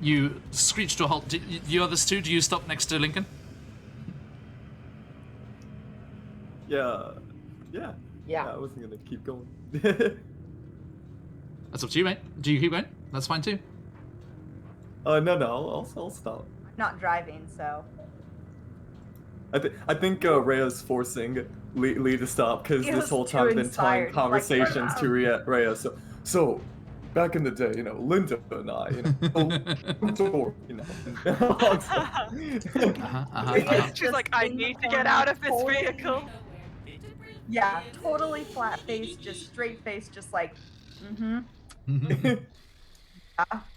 you screech to a halt. You others two, do you stop next to Lincoln? Yeah. I wasn't gonna keep going. That's up to you, mate. Do you keep going? That's fine too. No, I'll stop. Not driving, so. I think Rhea's forcing Lee to stop because this whole time I've been telling conversations to Rhea. So back in the day, Linda and I, She's like, I need to get out of this vehicle. Yeah, totally flat face, just straight face, just like, yeah,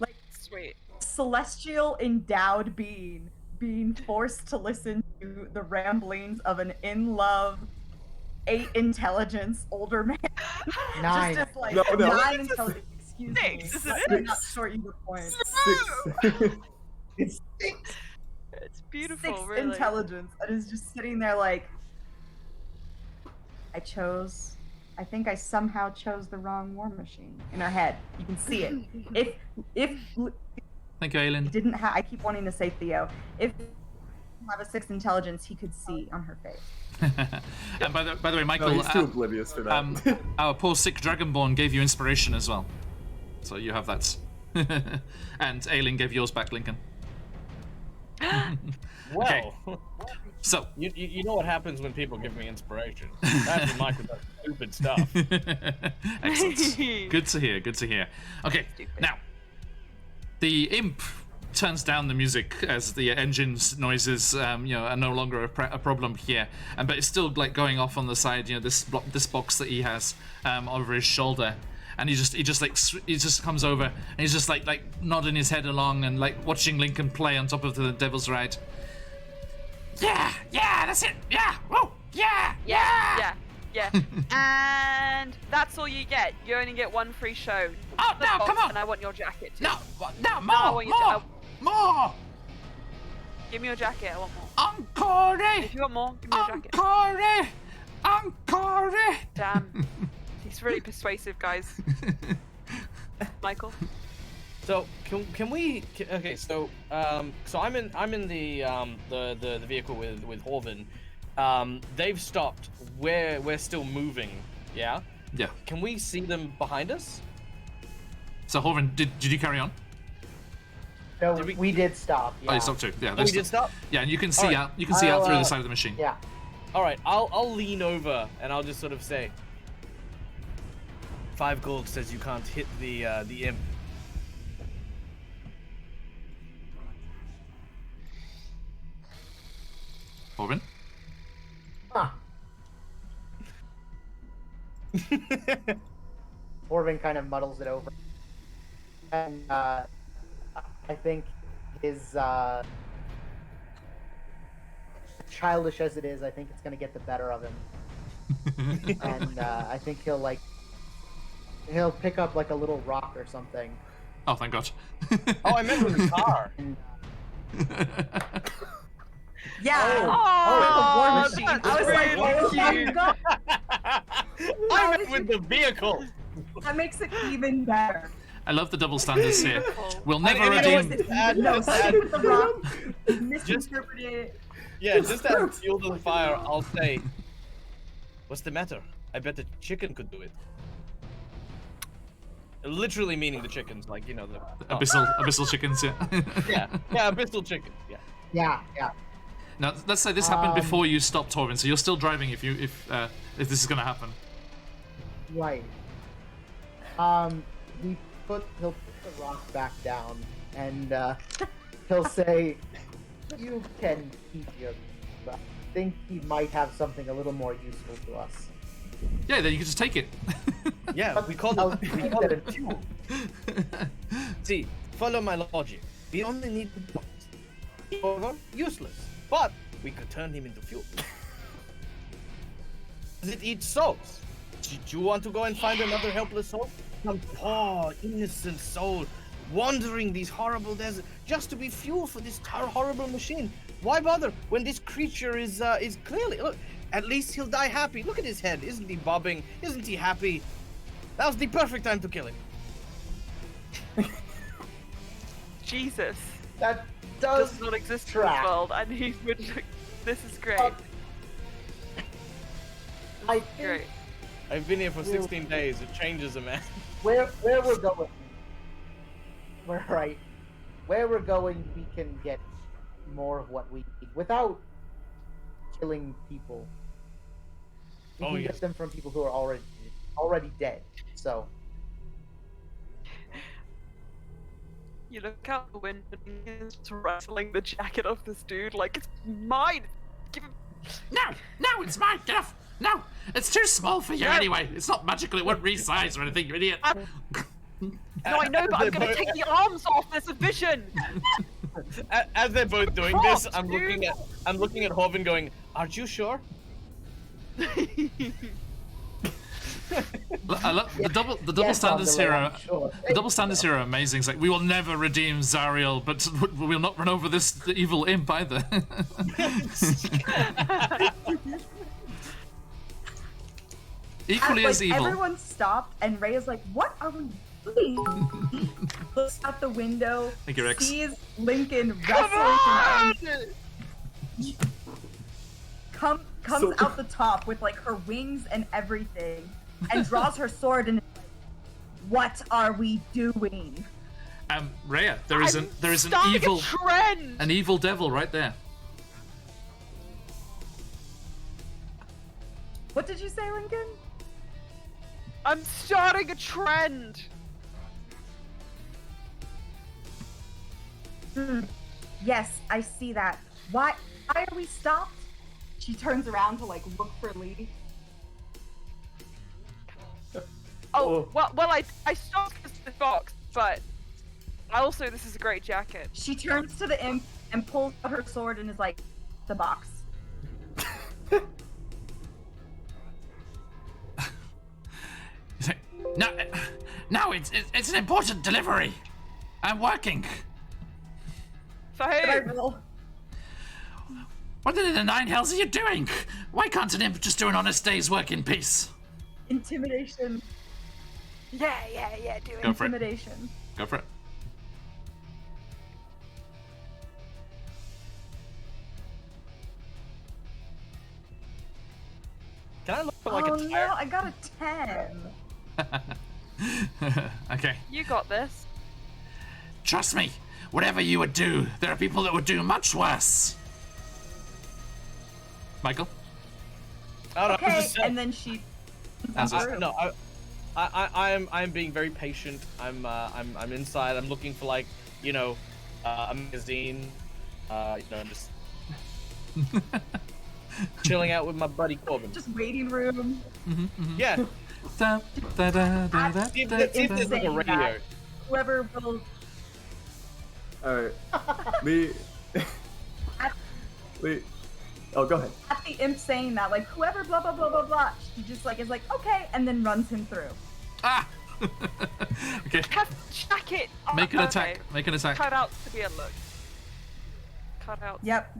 like Sweet. celestial endowed being forced to listen to the ramblings of an in love 8 intelligence older man. 9. Just like No. 9 intelligence. Excuse me. 6, I'm not short you the point. 6. It's 6. It's beautiful, 6 really. intelligence that is just sitting there like, I think I somehow chose the wrong war machine in her head. You can see it. If Thank you, Aylin. didn't have, I keep wanting to say Theo. If have a 6 intelligence, he could see on her face. And by the way, Michael, No, he's too oblivious for that. our poor sick Dragonborn gave you inspiration as well, so you have that. And Aylin gave yours back, Lincoln. Well, Okay. So you know what happens when people give me inspiration. That's when Michael does stupid stuff. excellent. Good to hear. Good to hear. Okay, now the imp turns down the music as the engine's noises, are no longer a problem here, but it's still like going off on the side. This box that he has over his shoulder, and he just comes over and he's just like nodding his head along and like watching Lincoln play on top of the Devil's Ride. Yeah, that's it. Yeah, whoa, yeah. And that's all you get. You only get 1 free show. Oh no, come on! And I want your jacket too. No, I want your more. Give me your jacket. I want more. Encore! If you want more, give me your jacket. Encore! Damn. He's really persuasive, guys. Michael. So can we? Okay, so I'm in the vehicle with Horvin. They've stopped. We're still moving. Yeah. Yeah. Can we see them behind us? So Horvin, did you carry on? No, Did we did stop. Yeah. Oh, you stopped too. Yeah, Oh, we did stop. Yeah, and you can see All right. out. You can see out through I'll, the side of the machine. Yeah. All right, I'll lean over and I'll just sort of say, 5 gold says you can't hit the imp. Horvin. Huh. Orvin kind of muddles it over. And I think his childish as it is, I think it's gonna get the better of him. And I think he'll pick up like a little rock or something. Oh, thank God. Oh, I meant with the car. And, Yeah. Oh, with the war machine. that's I was like, really oh my cute. god, I meant with the vehicle. that makes it even better. I love the double standards here. We'll And never you know redeem. what? Add- No, add- something with the rock. Misinterpreted it. Yeah, just to add fuel to the fire, I'll say, what's the matter? I bet the chicken could do it. Literally meaning the chickens, like, you know, the... Abyssal chickens, yeah. yeah, abyssal chickens, yeah. yeah. Now, let's say this happened before you stopped Torvin, so you're still driving if this is gonna happen. Right. He'll put the rock back down, and he'll say, "You can keep your. But I think he might have something a little more useful to us." Yeah, then you can just take it. Yeah, we call I'll it keep that in fuel. See, follow my logic. We only need the box. However, useless. But we could turn him into fuel. Does it eat souls? Did you want to go and find another helpless soul? Some poor, innocent soul wandering these horrible deserts just to be fuel for this horrible machine. Why bother when this creature is clearly... Look, at least he'll die happy. Look at his head. Isn't he bobbing? Isn't he happy? That was the perfect time to kill him. Jesus. That does Does not exist in track. this world, and he would. This is great. I This is think great. I've been here for 16 days. It changes a man. where we're going, we're right. Where we're going, we can get more of what we need without killing people. We Oh, can yes. get them from people who are already dead. So You look out the window and he's wrestling the jacket off this dude like it's mine. Give him. No, it's mine. Get off. No, it's too small for you No. anyway. It's not magical. It won't resize or anything, you idiot. No, I know, but I'm gonna take the arms off. There's a vision. As they're both doing Cross, this, I'm dude. looking at Hoven going, aren't you sure? I love the double Yes, standards Andale, here. I'm sure. The double standards here are amazing. It's like we will never redeem Zariel, but we'll not run over this evil imp either. Equally as evil. Everyone stopped, and Ray is like, "What are we doing?" Looks out the window, Thank you, Rex. sees Lincoln Come wrestling, on! comes So- out the top with like her wings and everything, and draws her sword and is like, "What are we doing?" Rhea, there is I'm an starting evil a trend. an evil devil right there. What did you say, Lincoln? I'm starting a trend. Yes, I see that. Why are we stopped? She turns around to like look for Lee. Oh, well, I stopped the box, but also this is a great jacket. She turns to the imp and pulls out her sword and is like, "The box." He's like, no, it's an important delivery. I'm working. For Did I who? roll? What in the nine hells are you doing? Why can't an imp just do an honest day's work in peace? Intimidation. Yeah, do it. Go for it. Intimidation. Go for it. Can I look for like Oh a tire? no, I got a 10. Okay. You got this. Trust me, whatever you would do, there are people that would do much worse. Michael? I don't know, I was Okay, just saying- and then she. As is. No, I'm being very patient. I'm inside. I'm looking for like, you know, a magazine. Just chilling out with my buddy Corbin. Just waiting room. Yeah. Da, da, da, da, da, See if da, there's like a saying radio. that. Whoever will. Alright. Lee. Lee. Oh, go ahead. At the imp saying that, like, whoever blah blah blah blah blah, she just like is like, okay, and then runs him through. Ah! Okay. Have jacket. Make an Okay. attack. Make an attack. Cut out to be a look. Cut out. Yep.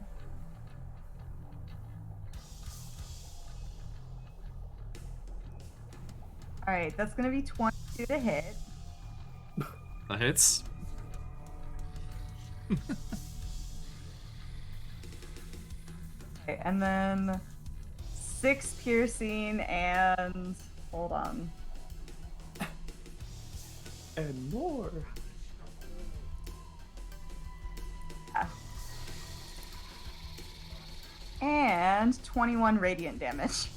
All right, that's gonna be 22 to hit. That hits. Okay, and then 6 piercing and hold on. And more. And 21 radiant damage.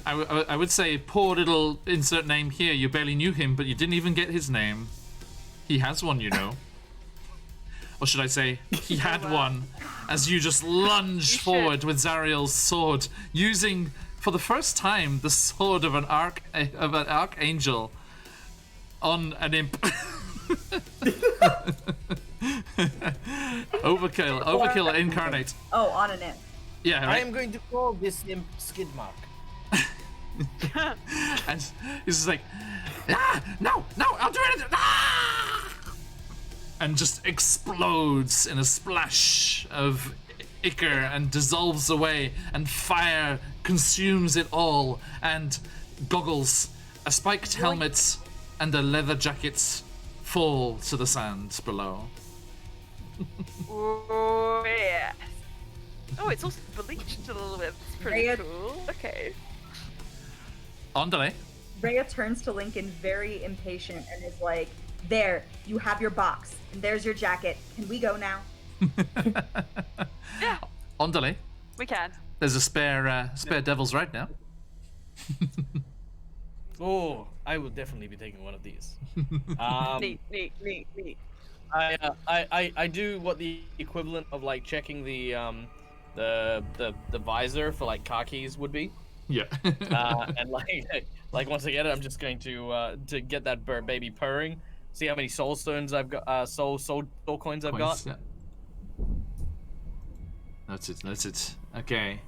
I would say, poor little insert name here. You barely knew him, but you didn't even get his name. He has one, you know. Or should I say, he had one, as you just lunge forward with Zariel's sword, using, for the first time, the sword of an archangel on an imp. Overkill incarnate. Oh, on an imp. Yeah, right. I am going to call this imp Skidmark. And he's just like, no, I'll do it. And just explodes in a splash of ichor and dissolves away, and fire consumes it all, and goggles, a spiked helmet, and a leather jacket fall to the sand below. Oh, yeah. Oh, it's also bleached a little bit. It's pretty Rhea- cool. Okay. Andale. Rhea turns to Lincoln very impatient and is like, there, you have your box, and there's your jacket. Can we go now? Yeah, Andale. we can. There's a spare devil's right now. Oh, I will definitely be taking one of these. Neat. I do what the equivalent of like checking the visor for like car keys would be. Yeah. And like once I get it, I'm just going to get that baby purring. See how many soul stones I've got, soul coins I've got. Yeah. Noted. Okay.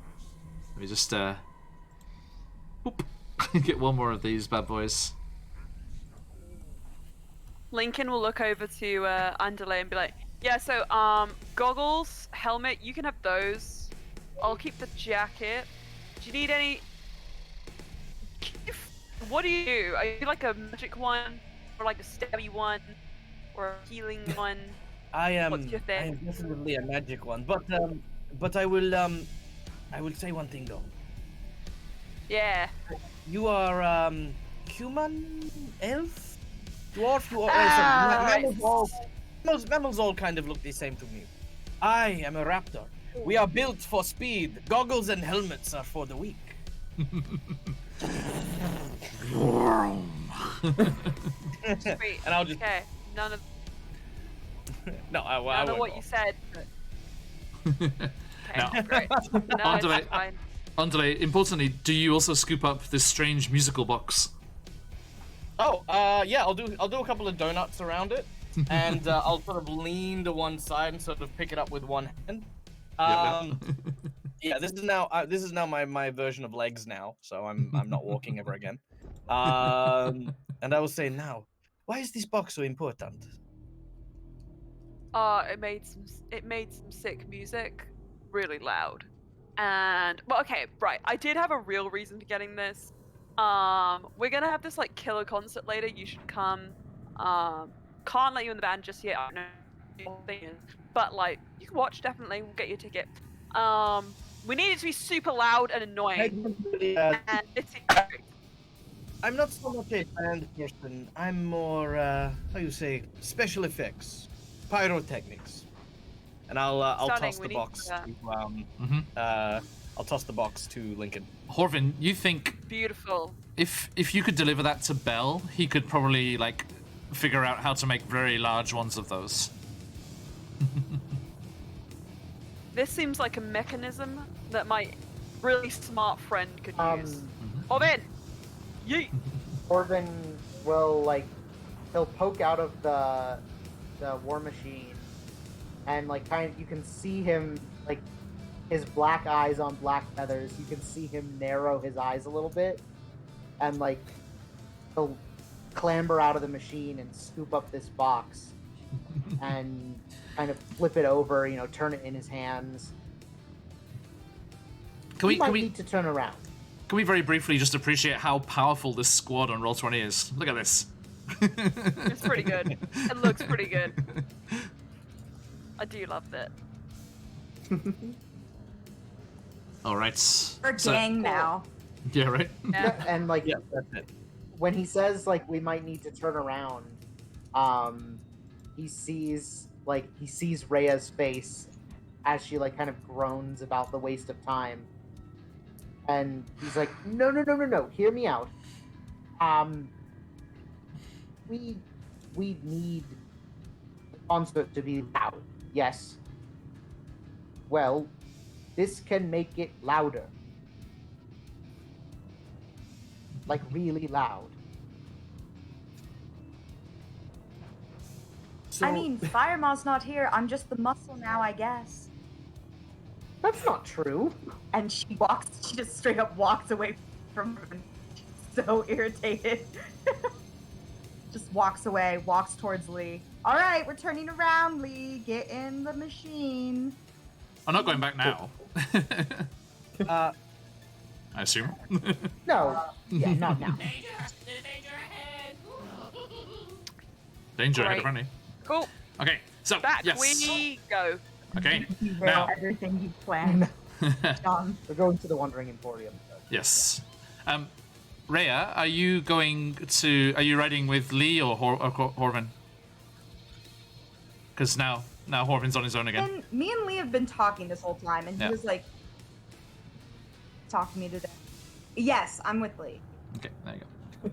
Let me just whoop. Get one more of these bad boys. Lincoln will look over to Andale and be like, yeah, so goggles, helmet, you can have those. I'll keep the jacket. Do you need any? What do you do? Are you like a magic one, or like a stabby one, or a healing one? I am. What's your I thing? am definitely a magic one, but I will say one thing though. Yeah. You are human, elf, dwarf. You are mammals all kind of look the same to me. I am a raptor. We are built for speed. Goggles and helmets are for the weak. Sweet. And I'll just Okay. None of I none of won't what go. you said. Okay. No. Great. No, Andale. it's fine. Andale, importantly, do you also scoop up this strange musical box? Oh, yeah, I'll do a couple of donuts around it, and I'll sort of lean to one side and sort of pick it up with one hand. Yeah, this is now my version of legs now, so I'm not walking ever again. And I will say now, why is this box so important? It made some sick music, really loud. And well, okay, right. I did have a real reason to getting this. We're gonna have this like killer concert later. You should come. Can't let you in the band just yet. I don't know what the thing is, but like you can watch definitely. We'll get you a ticket. We need it to be super loud and annoying. And it's I'm not so much a band person. I'm more how you say special effects, pyrotechnics. And I'll Stunning, toss we the need box that. to I'll toss the box to Lincoln. Horvin, you think beautiful. if you could deliver that to Bell, he could probably like figure out how to make very large ones of those. This seems like a mechanism that my really smart friend could use. Um, Orvin! Yeet! Orvin will he'll poke out of the war machine, and you can see him his black eyes on black feathers. You can see him narrow his eyes a little bit, and like he'll clamber out of the machine and scoop up this box and kind of flip it over, turn it in his hands. He might need to turn around. Can we very briefly just appreciate how powerful this squad on Roll20 is? Look at this. It's pretty good. It looks pretty good. I do love it. All right. We're gang now. Yeah, right? Yeah. And like, Yeah, that's it. when he says like we might need to turn around, he sees Rhea's face as she like kind of groans about the waste of time. And he's like, no, hear me out. We need the concert to be loud, yes. Well, this can make it louder. Like really loud. I mean, Firemaw's not here. I'm just the muscle now, I guess. That's not true. And she just straight up walks away from her. She's so irritated. Just walks away, walks towards Lee. All right, we're turning around, Lee. Get in the machine. I'm not going back now. Uh, I assume. No. Yeah, not now. Danger ahead! Danger ahead, Right. apparently. Cool. Okay, so, Back yes. we go. Okay, You now. everything you planned. Done. We're going to the Wandering Emporium. Yes. Rhea, are you riding with Lee or Horvin? Because now Horvin's on his own again. And me and Lee have been talking this whole time, and he Yeah. was like, talking me to death. Yes, I'm with Lee. Okay, there you go.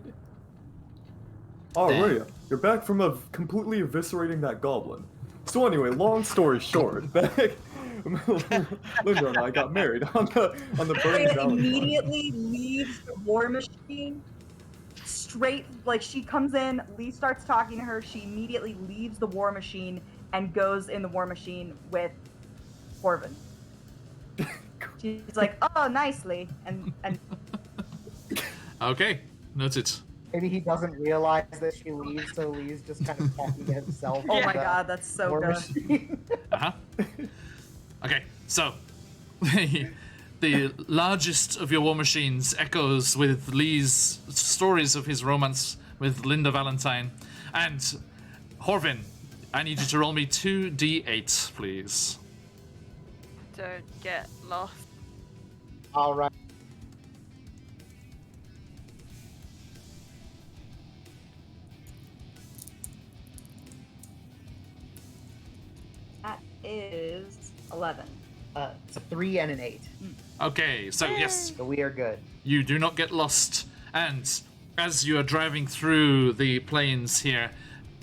Oh, Damn. Rhea, you're back from completely eviscerating that goblin. So anyway, long story short, back Linda and I got married on the burning Rhea valley. immediately leaves the war machine. Straight, like she comes in, Lee starts talking to her. She immediately leaves the war machine and goes in the war machine with Corvin. She's like, "Oh, nicely," and Okay, noted. Maybe he doesn't realize that she leaves, so Lee's just kind of talking to himself. oh in my the god, that's so war good. machine. Uh-huh. Okay, so the largest of your war machines echoes with Lee's stories of his romance with Linda Valentine. And Horvin, I need you to roll me 2d8, please. Don't get lost. All right. That is 11. It's a 3 and an 8. Okay, so yes, So we are good. you do not get lost. And as you are driving through the plains here,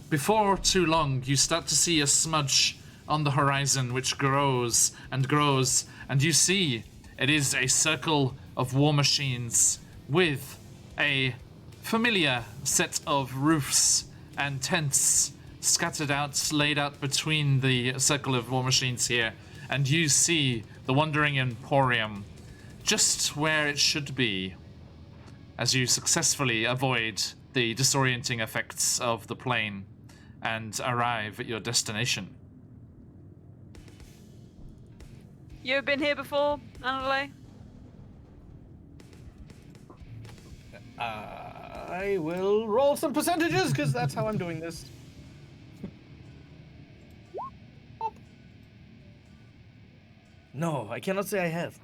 before too long, you start to see a smudge on the horizon which grows and grows, and you see it is a circle of war machines with a familiar set of roofs and tents scattered out, laid out between the circle of war machines here, and you see the Wandering Emporium just where it should be, as you successfully avoid the disorienting effects of the plane and arrive at your destination. You have been here before, Annalay? I will roll some percentages because that's how I'm doing this. No, I cannot say I have.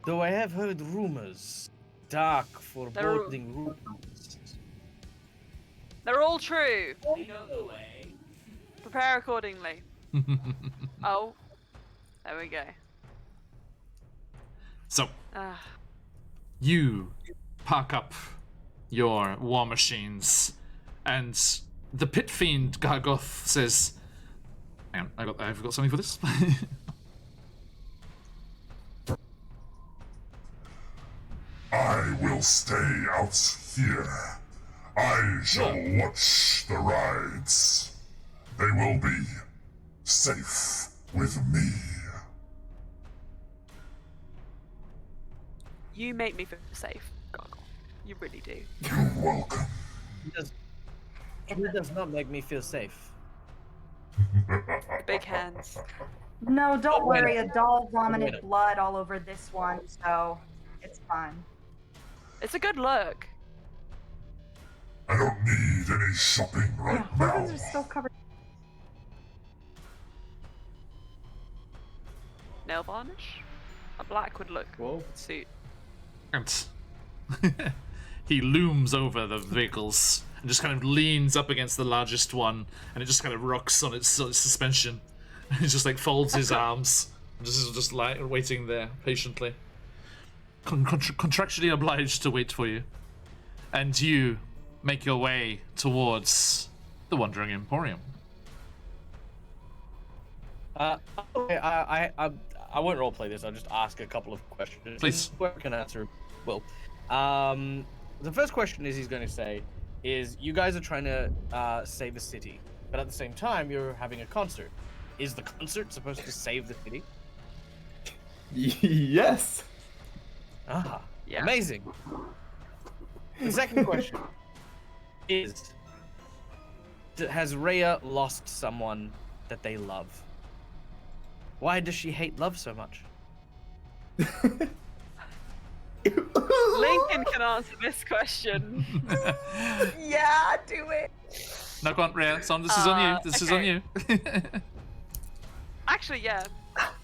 Though I have heard rumors. Dark, foreboding rumors. They're all true. I know the way. Prepare accordingly. Oh. There we go. So, Ah. you park up your war machines, and the pit fiend Gargoth says, "Hang on, I've got something for this." I will stay out here. I shall watch the rides. They will be safe with me. You make me feel safe, Goggle. You really do. You're welcome. He does not make me feel safe. Big hands. No, don't wait a worry. A doll vomited minute. blood all over this one, so it's fine. It's a good look. I don't need any shopping right Yeah, now. organs are still covered. Nail varnish? A black would look Whoa. suit. And he looms over the vehicles and just kind of leans up against the largest one, and it just kind of rocks on its suspension. He just like folds his arms, and just like waiting there patiently, contractually obliged to wait for you. And you make your way towards the Wandering Emporium. Okay, I won't roleplay this. I'll just ask a couple of questions. Please. Whoever can answer will. The first question he's going to say is, you guys are trying to save the city, but at the same time, you're having a concert. Is the concert supposed to save the city? Yes. Ah, Yeah. amazing. The second question is, has Rhea lost someone that they love? Why does she hate love so much? Lincoln can answer this question. Yeah, do it. No, go on, Rhea. Son, this is on you. This is on okay. you. Actually, yeah.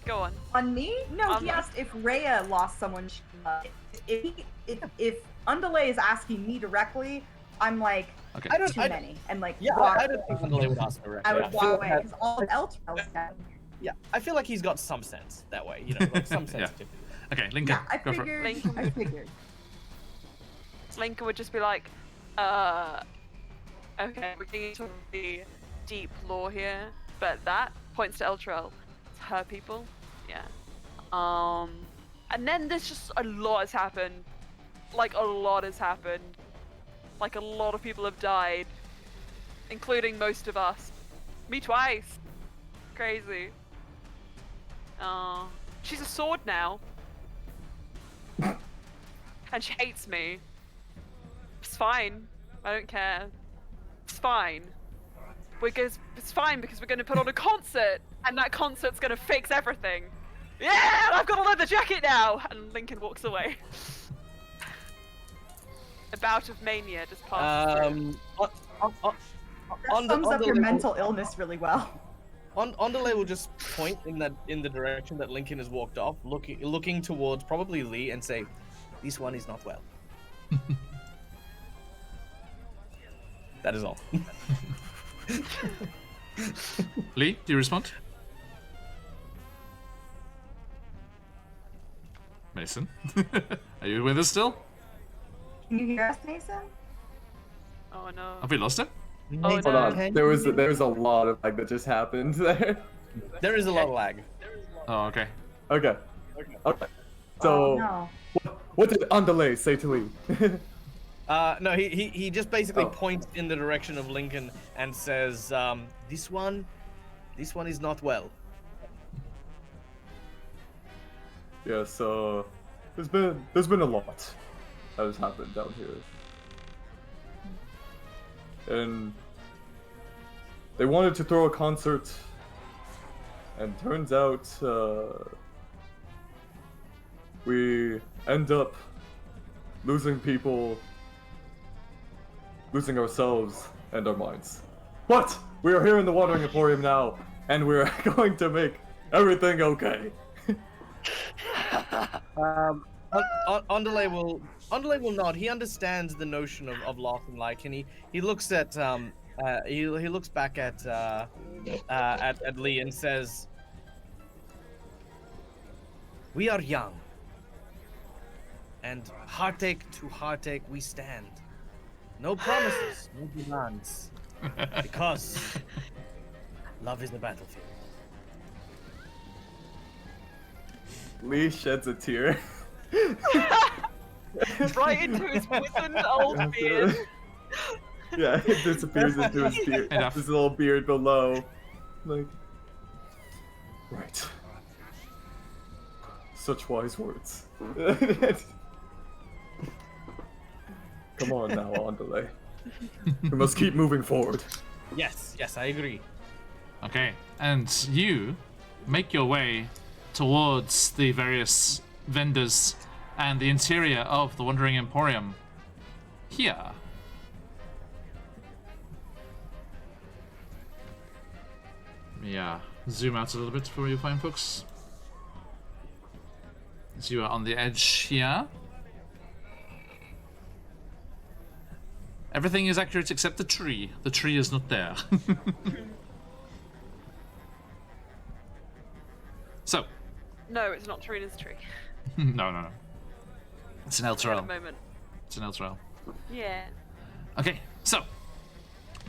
Go on. On me? No, he Um, asked if Rhea lost someone she loved. If Undalay is asking me directly, I'm like, Okay. too many, and like Yeah, walk I don't think Andale would ask directly. I would feel walk away that- because all else is dead. Yeah, I feel like he's got some sense that way, you know, like some Yeah. sensitivity. Okay, Lincoln, Yeah, I go for it. figured. Lincoln. I figured. Lincoln would just be like, okay, we're getting into the deep lore here, but that points to Eltrell. It's her people. Yeah. And then there's just a lot has happened. Like, a lot has happened. Like, a lot of people have died, including most of us. Me twice. Crazy. She's a sword now. And she hates me. It's fine. I don't care. It's fine. It's fine because we're going to put on a concert, and that concert's going to fix everything. Yeah, I've got a leather jacket now. And Lincoln walks away. A bout of mania just passes through. That sums up your mental illness really well. Ondale will just point in the direction that Lincoln has walked off, looking towards probably Lee, and say, "This one is not well." That is all. Lee, do you respond? Mason, are you with us still? Can you hear us, Mason? Oh no. Have we lost him? Oh Hold no. on. There's a lot of lag that just happened there. There is a lot of lag. Oh, okay. Okay. So, Oh, no. what did Andale say to Lee? No, he just basically Oh. points in the direction of Lincoln and says, this one is not well." Yeah, so there's been a lot that has happened down here. And they wanted to throw a concert, and turns out we end up losing people, losing ourselves and our minds. But we are here in the Watering Emporium now, and we're going to make everything okay. Ondale will nod. He understands the notion of loss and like, and he looks at he looks back at Lee and says, "We are young, and heartache to heartache we stand. No promises, no demands, because love is the battlefield." Lee sheds a tear. Right into his wizened old beard. Yeah, it disappears into his beard. Enough. His little beard below. Like, right. Such wise words. Come on now, Andale. We must keep moving forward. Yes, I agree. Okay, and you make your way towards the various vendors and the interior of the Wandering Emporium. Here. Yeah, zoom out a little bit for you fine folks. As you are on the edge here. Everything is accurate except the tree. The tree is not there. So. No, it's not Trina's tree. No. It's an At Elturel. the moment. It's an Elturel. Yeah. Okay, so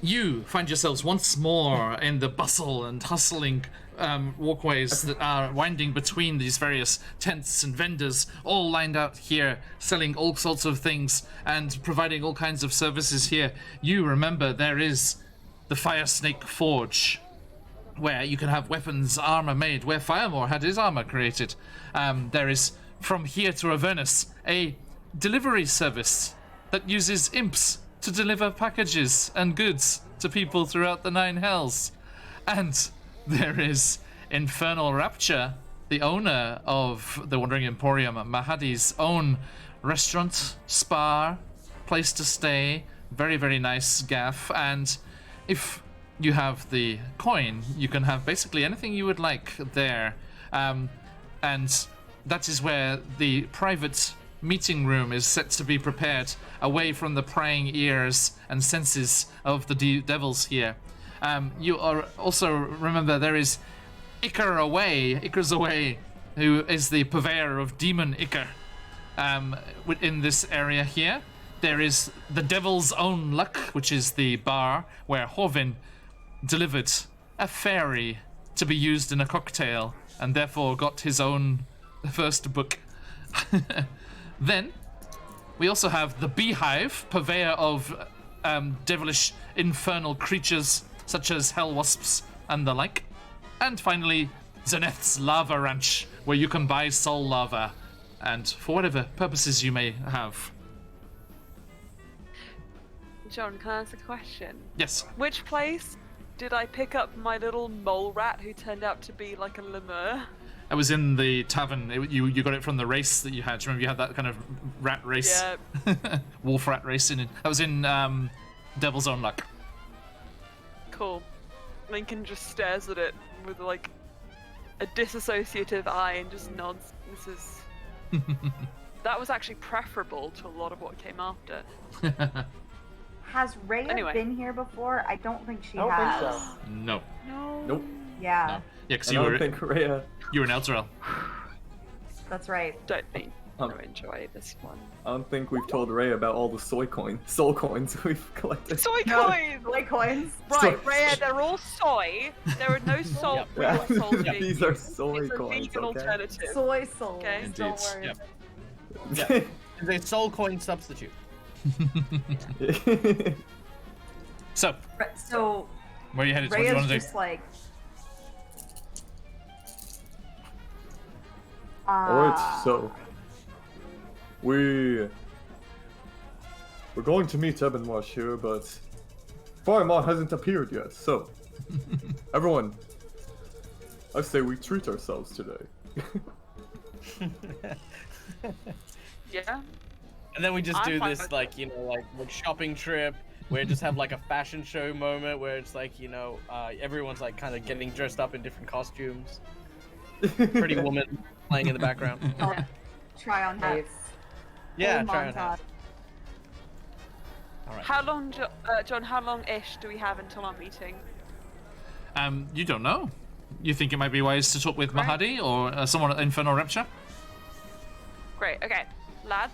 you find yourselves once more in the bustle and hustling walkways that are winding between these various tents and vendors, all lined out here, selling all sorts of things and providing all kinds of services here. You remember there is the Fire Snake Forge, where you can have weapons, armor made, where Firemore had his armor created. There is, from here to Avernus, a delivery service that uses imps to deliver packages and goods to people throughout the Nine Hells. And there is Infernal Rapture, the owner of the Wandering Emporium, Mahadi's own restaurant, spa, place to stay, very, very nice gaff. And if you have the coin, you can have basically anything you would like there. And that is where the private meeting room is set to be prepared, away from the prying ears and senses of the devils here. You are also remember there is Icar's Away, who is the purveyor of Demon Icar within this area here. There is the Devil's Own Luck, which is the bar where Horvin delivered a fairy to be used in a cocktail and therefore got his own first book. Then we also have the Beehive, purveyor of devilish infernal creatures such as hell wasps and the like. And finally, Zeneth's Lava Ranch, where you can buy soul lava and for whatever purposes you may have. John, can I ask a question? Yes. Which place did I pick up my little mole rat who turned out to be like a lemur? I was in the tavern. You got it from the race that you had. Do you remember you had that kind of rat race? Yeah. Wolf rat race. That was in Devil's Own Luck. Cool. Lincoln just stares at it with like a disassociative eye and just nods. This is... That was actually preferable to a lot of what came after. Has Rhea Anyway. been here before? I don't think she I don't has. think so. No. No. Nope. Yeah, No. Yeah, because I you don't were think Rhea. you were an Elturel. that's right. Don't think I'll enjoy this one. I don't think we've told Rhea about all the soul coins we've collected. Soy No. coins! Soy coins. Right, Rhea, they're all soy. There are no soul, Yeah. real souls being These are used. soy It's a coins, vegan okay? alternative. Soy souls. Okay. Indeed. Don't worry. Yep. Yeah. It's a soul coin substitute. So, Right, so where are you headed? What do you Rhea's want to do? just like. Alright, so we're going to meet Ebonwash here, but Firemore hasn't appeared yet, so everyone, I say we treat ourselves today. Yeah. And then we just I'm do fine this, with like, you know, like shopping trip where just have like a fashion show moment where it's like, you know, everyone's like kind of getting dressed up in different costumes. Pretty woman playing in the background. Try on hats. Yeah, Full try on montage. that. All right. How long, John, how long-ish do we have until our meeting? You don't know. You think it might be wise to talk with Right. Mahadi or someone at Infernal Rapture? Great, okay. Lads,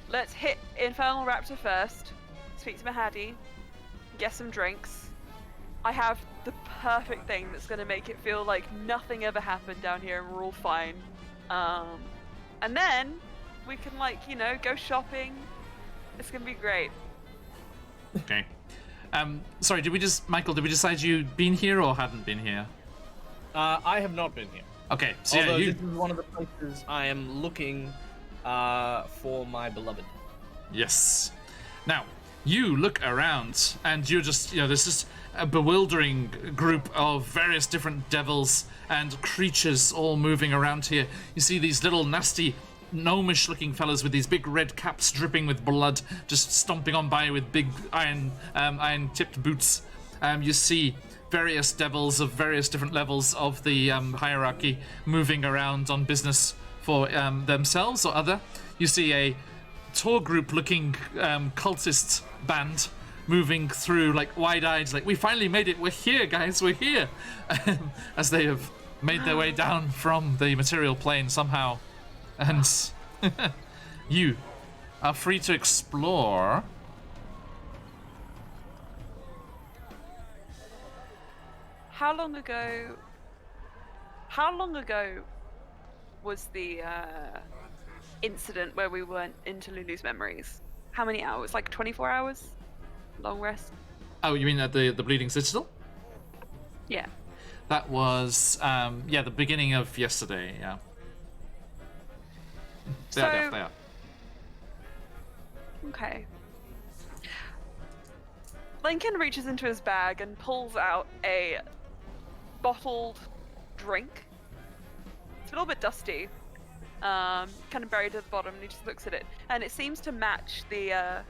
let's hit Infernal Raptor first. Speak to Mahadi. Get some drinks. I have the perfect thing that's going to make it feel like nothing ever happened down here and we're all fine. And then we can, like, you know, go shopping. It's going to be great. Okay. Sorry, Michael, did we decide you'd been here or hadn't been here? I have not been here. Okay, so Although yeah, this is one of the places I am looking for my beloved. Yes. Now, you look around, and you're just, there's just a bewildering group of various different devils and creatures all moving around here. You see these little nasty, gnomish-looking fellas with these big red caps dripping with blood, just stomping on by with big iron-tipped boots. You see various devils of various different levels of the hierarchy moving around on business for themselves or other. You see a tour group looking cultist band moving through, like wide-eyed, like, we finally made it, we're here guys, we're here, as they have made their way down from the material plane somehow. And you are free to explore. How long ago was the incident where we weren't into Lulu's memories? How many hours? Like 24 hours? Long rest? Oh, you mean at the Bleeding Citadel? Yeah. That was, the beginning of yesterday, yeah. They are. Okay. Lincoln reaches into his bag and pulls out a bottled drink. It's a little bit dusty, kind of buried at the bottom, and he just looks at it. And it seems to match the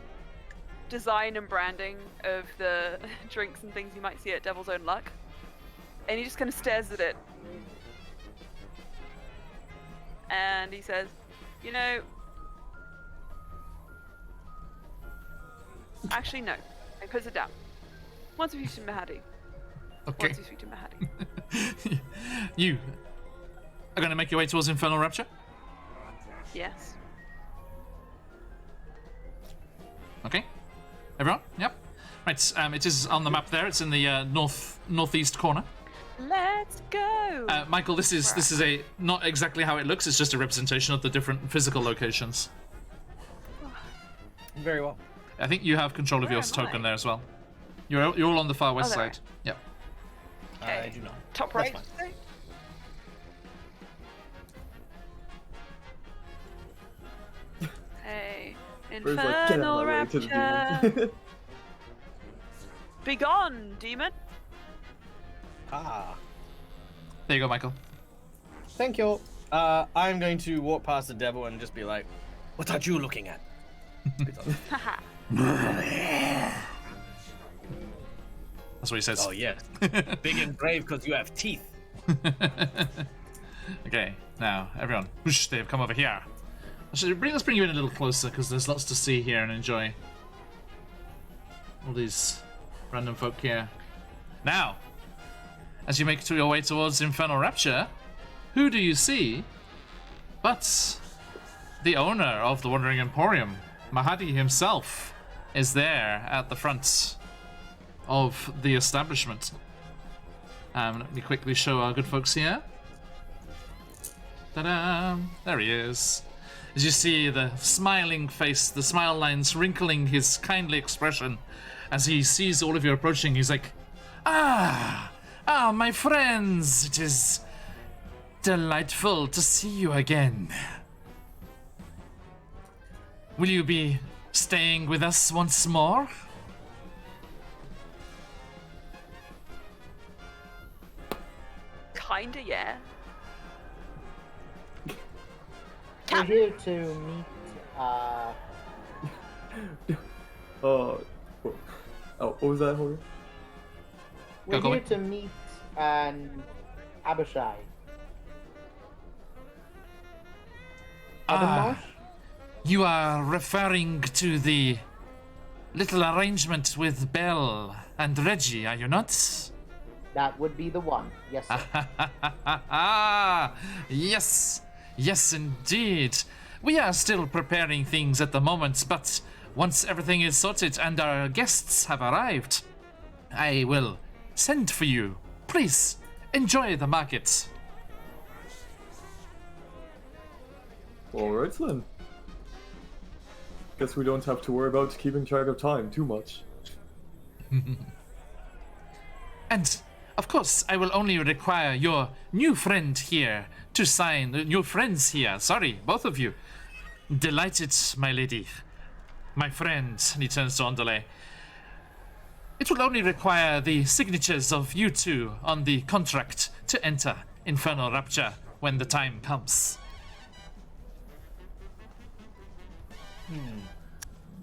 design and branding of the drinks and things you might see at Devil's Own Luck. And he just kind of stares at it. And he says, actually no. And puts it down. Once we speak to Mahadi. Okay. Once we speak to Mahadi. You are going to make your way towards Infernal Rapture? Yes. Okay. Everyone? Yep. Right, it is on the map there. It's in the northeast corner. Let's go! Michael, this is a not exactly how it looks. It's just a representation of the different physical locations. Very well. I think you have control of Where your am token I? there as well. You're all on the far west there. side. Yep. Okay. I do not. Top That's right? fine. Hey. Where's like, get Infernal out of my way to the Rapture! demons. Begone, demon! Ah. There you go, Michael. Thank you. I'm going to walk past the devil and just be like, "What are you looking at?" Haha. That's what he says. Oh yes, big and brave because you have teeth. Okay, now everyone, whoosh, they've come over here. Let's bring you in a little closer because there's lots to see here and enjoy. All these random folk here. Now, as you make your way towards Infernal Rapture, who do you see but the owner of the Wandering Emporium? Mahadi himself is there at the front of the establishment. Let me quickly show our good folks here. Ta-da! There he is. As you see the smiling face, the smile lines wrinkling his kindly expression as he sees all of you approaching. He's like, Ah, my friends, it is delightful to see you again. Will you be staying with us once more? Kinda, yeah. We're here to meet, what was that, Jorge? we're go here on. to meet, Abishai. Avernus? You are referring to the little arrangement with Belle and Reggie, are you not? That would be the one. Yes, sir. Yes, indeed. We are still preparing things at the moment, but once everything is sorted and our guests have arrived, I will send for you. Please, enjoy the market. Alright then. Guess we don't have to worry about keeping track of time too much. And, of course, I will only require your new friend here to sign. Your friends here, sorry, both of you. Delighted, my lady. my friend, and he turns to Andale, it will only require the signatures of you two on the contract to enter Infernal Rapture when the time comes.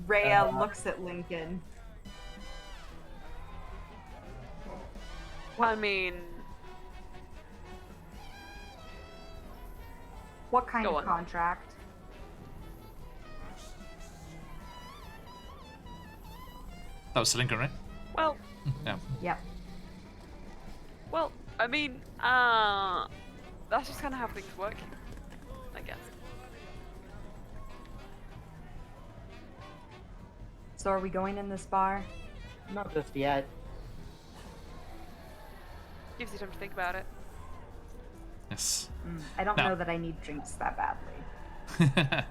Rhea looks at Lincoln. I mean, What kind Go of on. contract? That was Lincoln, right? well, Yeah. Yep. well, I mean, that's just kind of how things work, I guess. So are we going in this bar? Not just yet. Gives you time to think about it. Yes. I don't No. know that I need drinks that badly.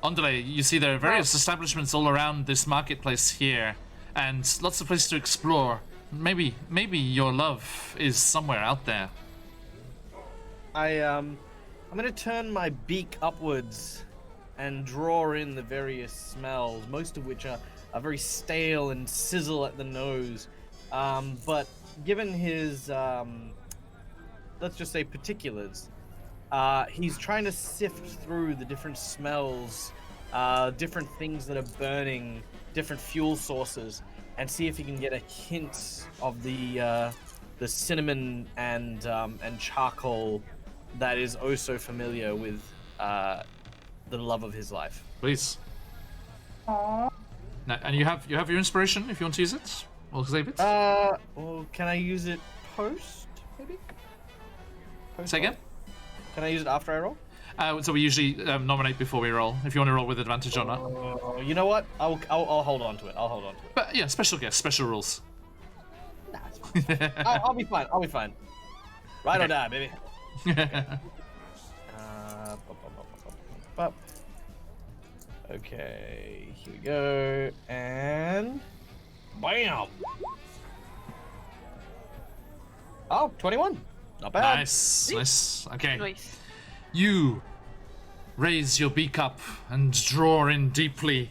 Andale, you see there are various establishments all around this marketplace here, and lots of places to explore. Maybe your love is somewhere out there. I'm gonna turn my beak upwards and draw in the various smells, most of which are very stale and sizzle at the nose. But given his, let's just say particulars, he's trying to sift through the different smells, different things that are burning, different fuel sources, and see if he can get a hint of the cinnamon and charcoal that is oh so familiar with the love of his life. Please. Aww. Now, and you have your inspiration if you want to use it, or save it. Well, can I use it post, maybe? Post Say again. roll? Can I use it after I roll? So we usually nominate before we roll. If you want to roll with advantage or not. Oh, you know what? I'll hold on to it. I'll hold on to it. But yeah, special guest, special rules. Nah, it's fine. I'll be fine. I'll be fine. Ride or die, baby. Bup. Okay, here we go, and bam! Oh, 21. Not bad. Nice. Okay. Nice. You raise your beak up and draw in deeply.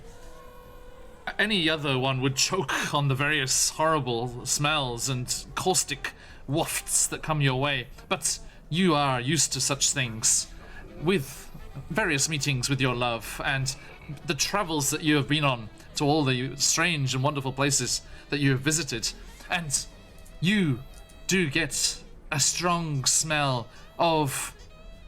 Any other one would choke on the various horrible smells and caustic wafts that come your way, but you are used to such things. With various meetings with your love and the travels that you have been on to all the strange and wonderful places that you have visited, and you do get a strong smell of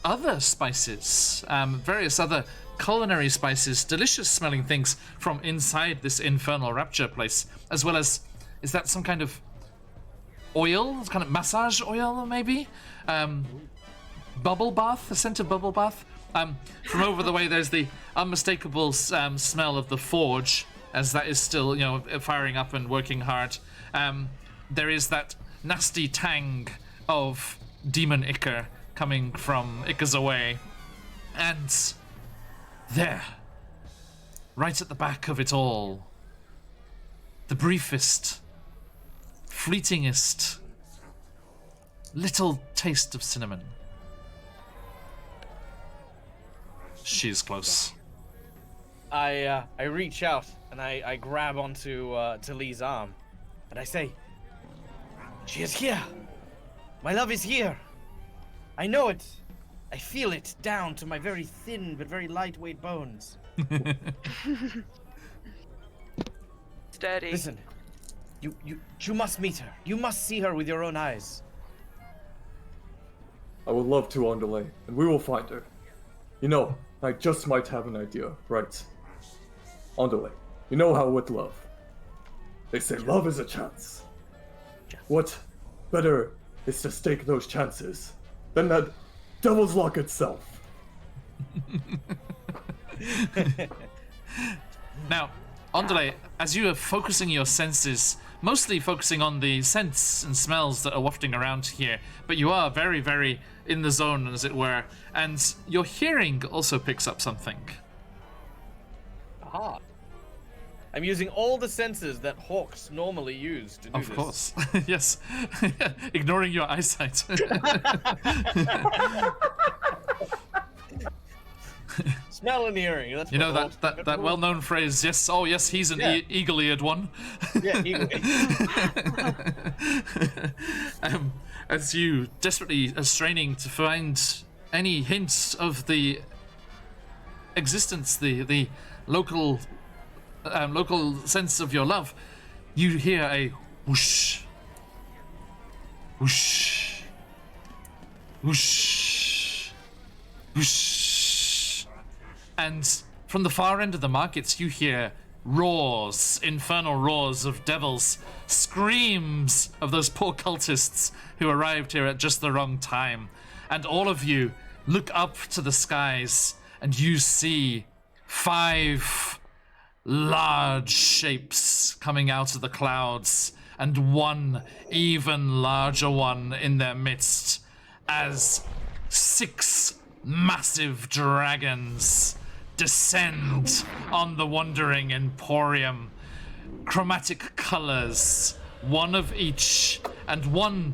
other spices, various other culinary spices, delicious smelling things from inside this Infernal Rapture place, as well as, is that some kind of oil, kind of massage oil maybe? Bubble bath, a scent of bubble bath. From over the way, there's the unmistakable smell of the forge, as that is still, firing up and working hard. There is that nasty tang of demon ichor coming from Ikazawa. And there, right at the back of it all, the briefest, fleetingest little taste of cinnamon. She's close. I reach out and I grab onto to Lee's arm, and I say, "She is here. My love is here. I know it. I feel it down to my very thin but very lightweight bones." Sturdy. Listen, you must meet her. You must see her with your own eyes. I would love to, Andale, and we will find her. I just might have an idea, right? Andale, you know how with love, they say love is a chance. What better is to stake those chances than that devil's lock itself? Now, Andale, as you are focusing your senses, mostly focusing on the scents and smells that are wafting around here, but you are very, very in the zone, as it were, and your hearing also picks up something. Aha. I'm using all the senses that hawks normally use to do this. Of course. Yes. Ignoring your eyesight. Smell and hearing. That's You know what that well-known phrase, yes, oh yes, he's an eagle-eared one. Yeah, eagle. As you desperately are straining to find any hints of the existence, the local sense of your love, you hear a whoosh, whoosh, whoosh, whoosh, and from the far end of the markets you hear roars, infernal roars of devils, screams of those poor cultists who arrived here at just the wrong time. And all of you look up to the skies and you see 5 large shapes coming out of the clouds and one even larger one in their midst as 6 massive dragons descend on the wandering emporium. Chromatic colors, one of each, and the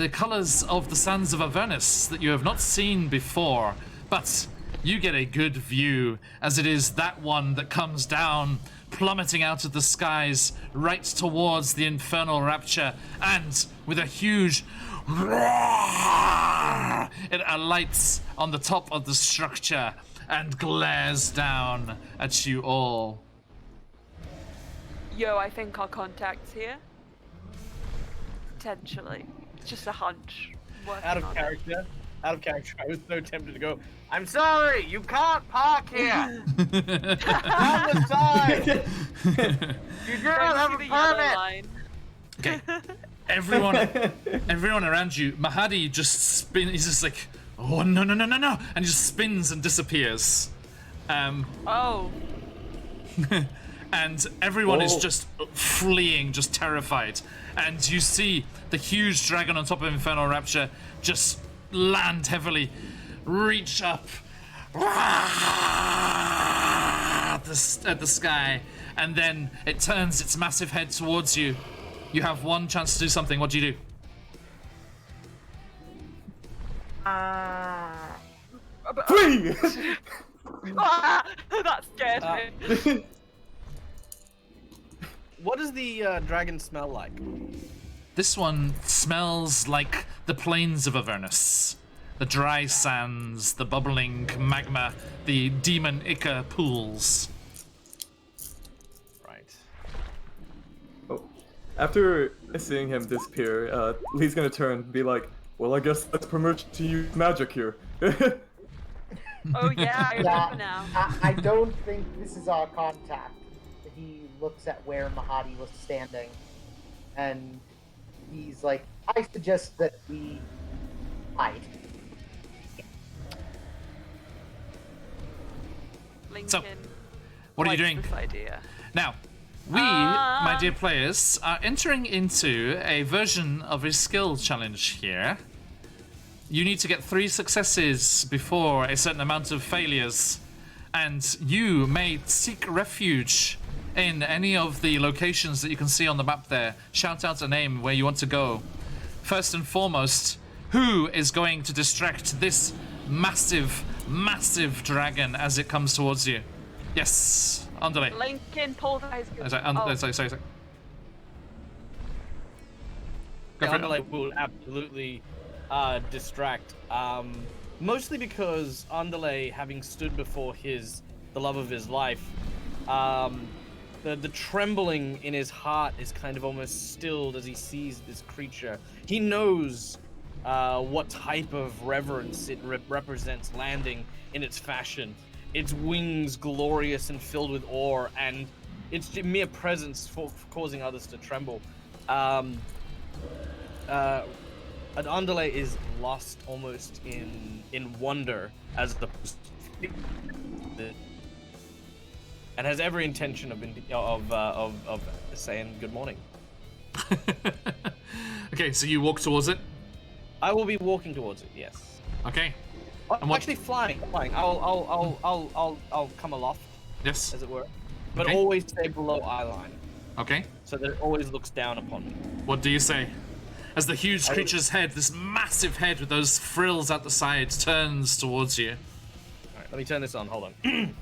colors of the sands of Avernus that you have not seen before, but you get a good view as it is that one that comes down, plummeting out of the skies right towards the infernal rapture, and with a huge roar, it alights on the top of the structure and glares down at you all. Yo, I think our contact's here. Potentially. It's just a hunch. Out of character. I was so tempted to go, I'm sorry, you can't park here. On the side. You don't have a permit. Okay. Everyone around you, Mahadi just spins. He's just like, oh no, and he just spins and disappears. Oh. And everyone is just fleeing, just terrified. And you see the huge dragon on top of Infernal Rapture just land heavily, reach up at the sky, and then it turns its massive head towards you. You have one chance to do something. What do you do? Flee! That scared me. What does the dragon smell like? This one smells like the plains of Avernus. The dry sands, the bubbling magma, the demon Ica pools. Right. Oh. After seeing him disappear, Lee's gonna turn and be like, well, I guess that's permission to use magic here. Oh yeah, I remember now. I don't think this is our contact. He looks at where Mahadi was standing, and he's like, I suggest that we hide. Lincoln. So, what are you doing? This idea. Now, we, my dear players, are entering into a version of a skill challenge here. You need to get 3 successes before a certain amount of failures, and you may seek refuge in any of the locations that you can see on the map there. Shout out a name where you want to go. First and foremost, who is going to distract this massive, massive dragon as it comes towards you? Yes, Underlay. Lincoln pulled out his gun. Sorry. Go for it. Underlay will absolutely distract. Mostly because Underlay, having stood before the love of his life, the trembling in his heart is kind of almost stilled as he sees this creature. He knows what type of reverence it represents landing in its fashion. Its wings glorious and filled with awe, and its mere presence causing others to tremble. An Underlay is lost almost in wonder as the and has every intention of saying good morning. Okay, so you walk towards it. I will be walking towards it. Yes. Okay. I'm actually flying. I'll come aloft. Yes. As it were, but Okay. always stay below eye line, Okay. so that it always looks down upon me. What do you say? As the huge creature's head, this massive head with those frills at the sides, turns towards you. All right, let me turn this on. Hold on.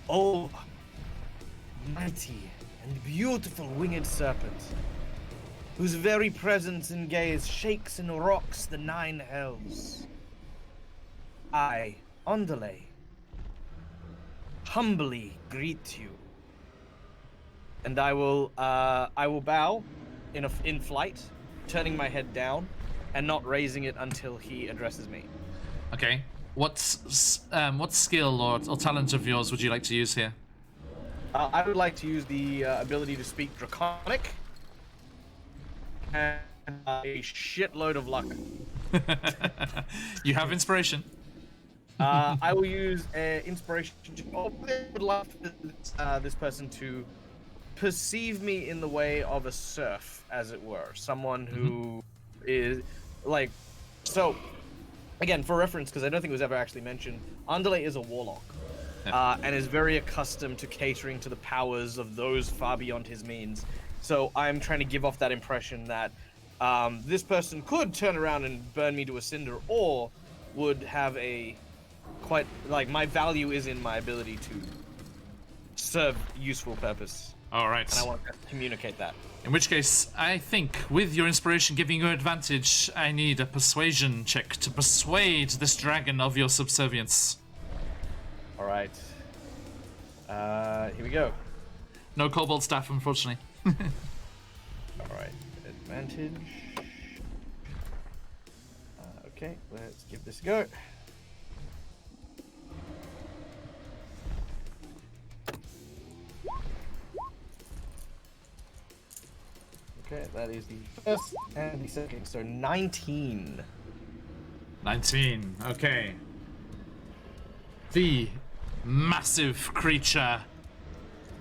Oh, mighty and beautiful winged serpent, whose very presence and gaze shakes and rocks the 9 hells. I, Ondale, humbly greet you, and I will bow in flight, turning my head down, and not raising it until he addresses me. Okay. What skill or talent of yours would you like to use here? I would like to use the ability to speak Draconic and a shitload of luck. You have inspiration. I will use inspiration. I would love this person to perceive me in the way of a serf, as it were, someone who is like. So, again, for reference, because I don't think it was ever actually mentioned, Andale is a warlock. And is very accustomed to catering to the powers of those far beyond his means. So I'm trying to give off that impression that this person could turn around and burn me to a cinder, or would have a quite, like, my value is in my ability to serve useful purpose. All right. And I want to communicate that. In which case, I think with your inspiration giving you advantage, I need a persuasion check to persuade this dragon of your subservience. All right. Here we go. No kobold staff, unfortunately. All right. Advantage. Okay, let's give this a go. Okay, that is the first and the second, so 19. 19. Okay. The massive creature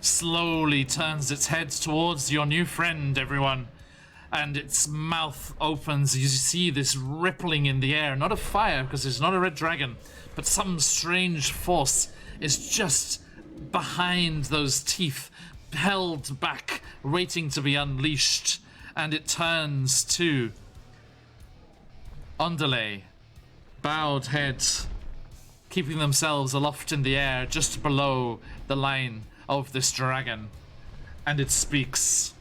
slowly turns its head towards your new friend, everyone, and its mouth opens. You see this rippling in the air, not of fire because it's not a red dragon, but some strange force is just behind those teeth, held back, waiting to be unleashed, and it turns to Ondale, bowed head, keeping themselves aloft in the air just below the line of this dragon, and it speaks.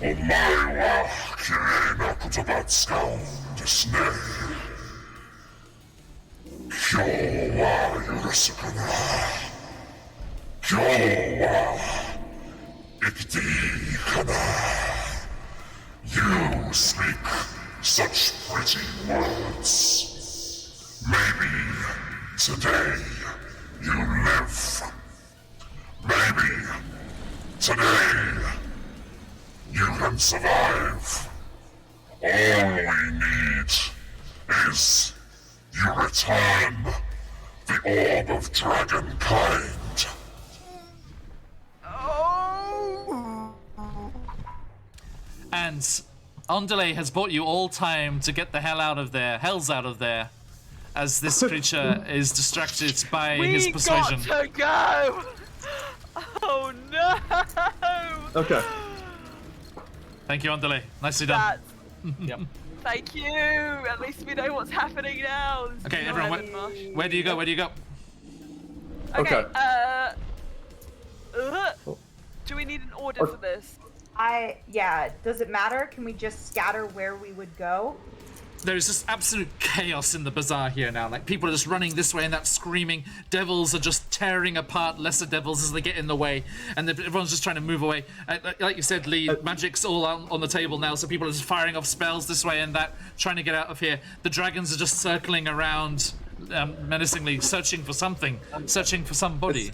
Omaiwa kirena kutabatska disney. Kyo wa yurusu kana. Kyo wa ikiti kana. You speak such pretty words. Maybe today you live. Maybe today you can survive. All we need is you return the orb of dragonkind. And Ondale has bought you all time to get the hells out of there, as this creature is distracted by his persuasion. We got to go! Oh no! Okay. Thank you, Ondale. Nicely done. Yep. Thank you! At least we know what's happening now. Okay, Not everyone, Evan Marsh. where do you go? Where do you go? Okay, Okay. do we need an order for this? Does it matter? Can we just scatter where we would go? There's just absolute chaos in the bazaar here now. Like, people are just running this way and that, screaming. Devils are just tearing apart lesser devils as they get in the way, and everyone's just trying to move away. Like you said, Lee, magic's all on the table now, so people are just firing off spells this way and that, trying to get out of here. The dragons are just circling around, menacingly, searching for something, searching for somebody.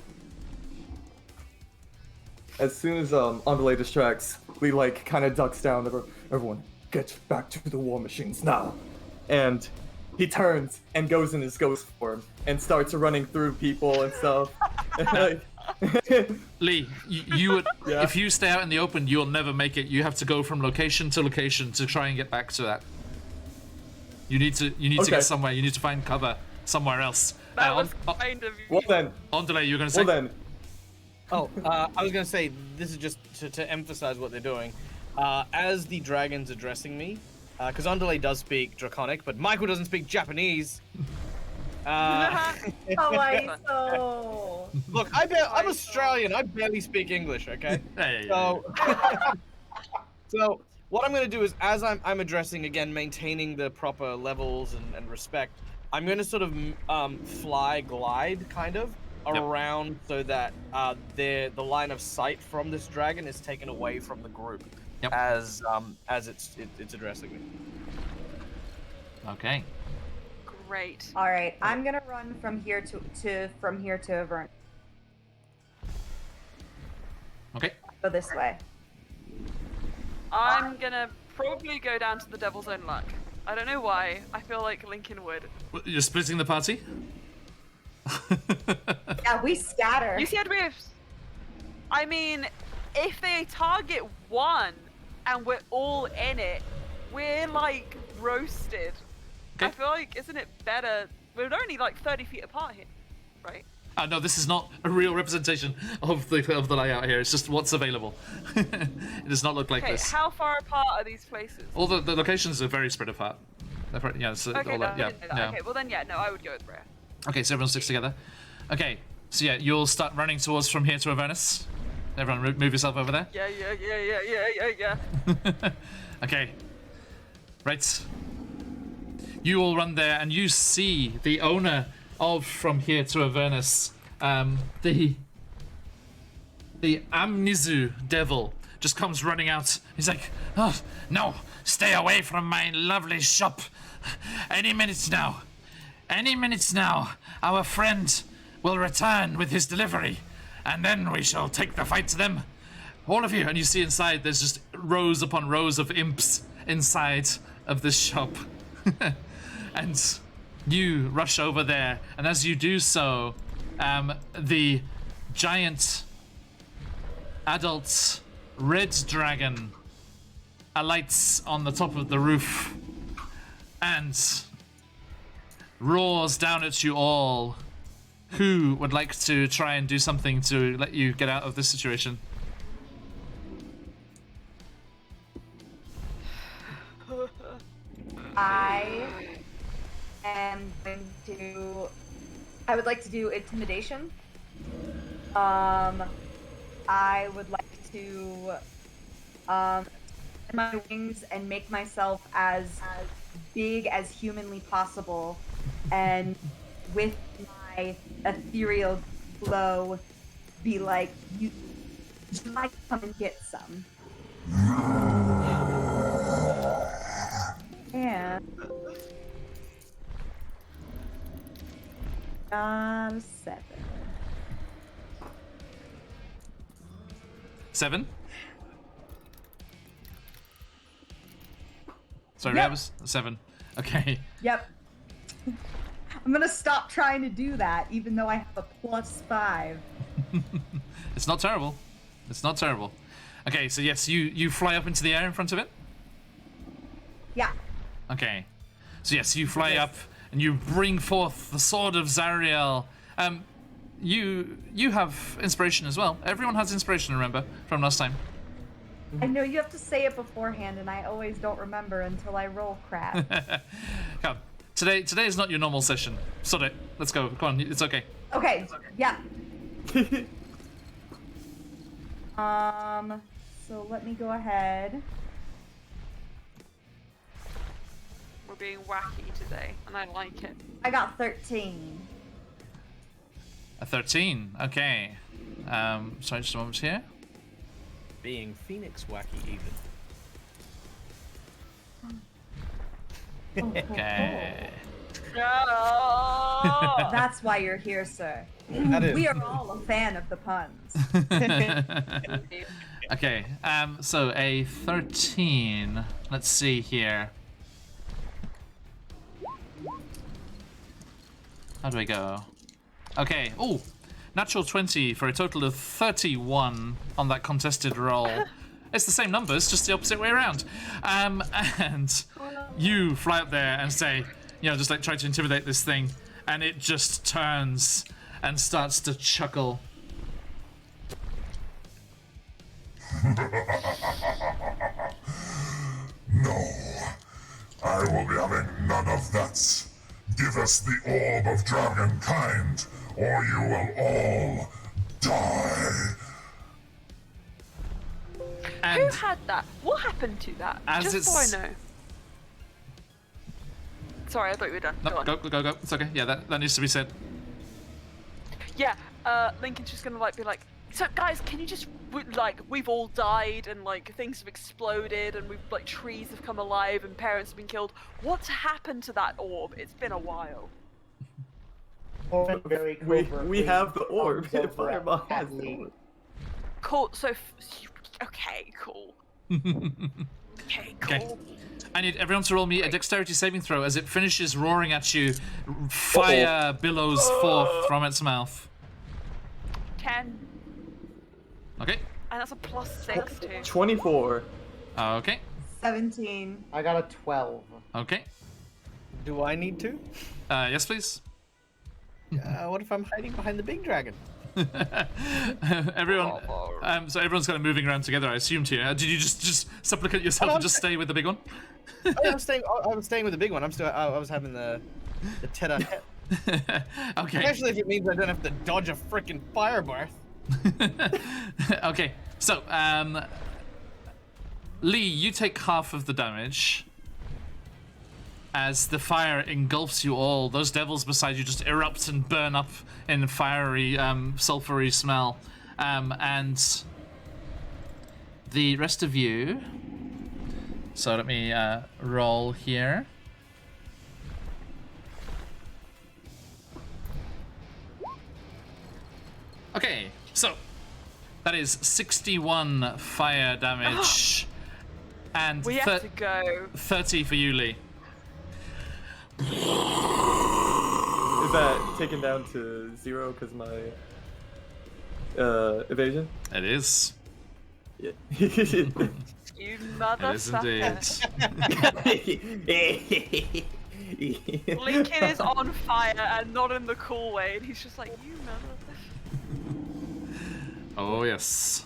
As soon as Ondale distracts, Lee kind of ducks down. Everyone, get back to the war machines now. And he turns and goes in his ghost form and starts running through people and stuff. Lee, you would, Yeah. if you stay out in the open, you'll never make it. You have to go from location to location to try and get back to that. You need to Okay. get somewhere. You need to find cover somewhere else. That was kind of you. Oh, Well then, Ondale, you're gonna say? well then. Oh, I was gonna say, this is just to emphasize what they're doing. as the dragon's addressing me, because Underlay does speak Draconic, but Michael doesn't speak Japanese. so. Look, I'm Australian. I barely speak English. Okay. So, so what I'm gonna do is, as I'm addressing again, maintaining the proper levels and respect, I'm gonna sort of glide kind of around so that the line of sight from this dragon is taken away from the group as it's addressing me. Okay. Great. All right, I'm gonna run from here to Avernus. Okay. Go this way. I'm gonna probably go down to the Devil's Own Luck. I don't know why. I feel like Lincoln would. You're splitting the party? Yeah, we scatter. You said I mean, if they target one and we're all in it, we're like roasted. Okay. I feel like, isn't it better? We're only like 30 feet apart here, right? No, this is not a real representation of the layout here. It's just what's available. It does not look like Okay, this. how far apart are these places? All the locations are very spread apart. Yeah, so Okay, all no, that, I yeah, didn't know that. yeah. Okay, well then, yeah, no, I would go with Rhea. Okay, so everyone sticks together. Okay, so yeah, you'll start running towards from here to Avernus. Everyone move yourself over there. Yeah. Okay. Right. You all run there and you see the owner of From Here to Avernus, the Amnizu devil just comes running out. He's like, "Oh, no, stay away from my lovely shop. Any minute now, our friend will return with his delivery, and then we shall take the fight to them. All of you." And you see inside, there's just rows upon rows of imps inside of this shop. And you rush over there, and as you do so, the giant adult red dragon alights on the top of the roof and roars down at you all. Who would like to try and do something to let you get out of this situation? I would like to do intimidation. I would like to spread my wings and make myself as big as humanly possible, and with my ethereal glow, be like, you might come and get some. And 7. 7? Sorry, Yep. that was 7. Okay. Yep. I'm gonna stop trying to do that, even though I have a +5. It's not terrible. It's not terrible. Okay, so yes, you fly up into the air in front of it? Yeah. Okay. So yes, you fly up and you bring forth the sword of Zariel. You have inspiration as well. Everyone has inspiration, remember, from last time. I know you have to say it beforehand, and I always don't remember until I roll crap. Come. Today is not your normal session. Sod it. Let's go. Come on, it's okay. Okay. Yeah. So let me go ahead. We're being wacky today, and I like it. I got 13. A 13. Okay. Sorry, just a moment here. Being Phoenix wacky even. Okay. That's why you're here, sir. That is. We are all a fan of the puns. Okay. So a 13. Let's see here. How do I go? Okay. Oh, natural 20 for a total of 31 on that contested roll. It's the same numbers, just the opposite way around. And you fly up there and say, just like try to intimidate this thing, and it just turns and starts to chuckle. No. I will be having none of that. Give us the orb of dragonkind, or you will all die. And Who had that? What happened to that? As Just so I it's- know. Sorry, I thought you were done. No, Go on. go. It's okay. Yeah, that needs to be said. Yeah, Lincoln's just gonna be like, so guys, can you just we've all died and like things have exploded and we've trees have come alive and parents have been killed. What's happened to that orb? It's been a while. Very We covertly have the orb. comes over at Fireball has the Hadley. orb. Cool. So, okay, cool. Okay, cool. Okay. I need everyone to roll me a dexterity saving throw as it finishes roaring at you. Fire billows forth from its mouth. 10, Okay. and that's a +6 too. 24. Okay. 17. I got a 12. Okay. Do I need to? Yes, please. What if I'm hiding behind the big dragon? Everyone. So everyone's kind of moving around together, I assumed here. Did you just supplicate yourself and just stay with the big one? Oh, yeah, I'm staying with the big one. I was having the tete-a-tete. Okay. Especially if it means I don't have to dodge a freaking fire breath. Okay. So, Lee, you take half of the damage. As the fire engulfs you all, those devils beside you just erupt and burn up in fiery, sulfury smell. And the rest of you... So let me roll here. Okay, so that is 61 fire damage. And We have to go. 30 for you, Lee. Is that taken down to 0 because my evasion? It is. Yeah. You It is motherfucker. indeed. Lincoln is on fire and not in the cool way, and he's just like, you mother. Oh, yes.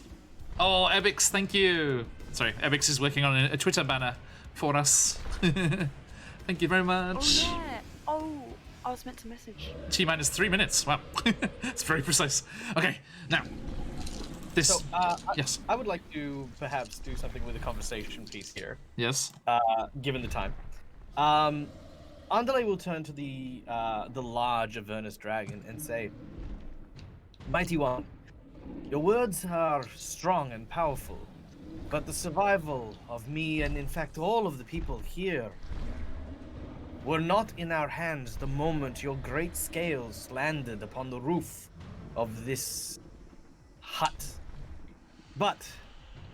Oh, Ebix, thank you. Sorry, Ebix is working on a Twitter banner for us. Thank you very Oh much. yeah. Oh, I was meant to message. T-minus 3 minutes. Wow. It's very precise. Okay, now. This. So, yes. I would like to perhaps do something with a conversation piece here, Yes. given the time. Andale will turn to the large Avernus dragon and say, "Mighty One, your words are strong and powerful, but the survival of me and in fact all of the people here were not in our hands the moment your great scales landed upon the roof of this hut. But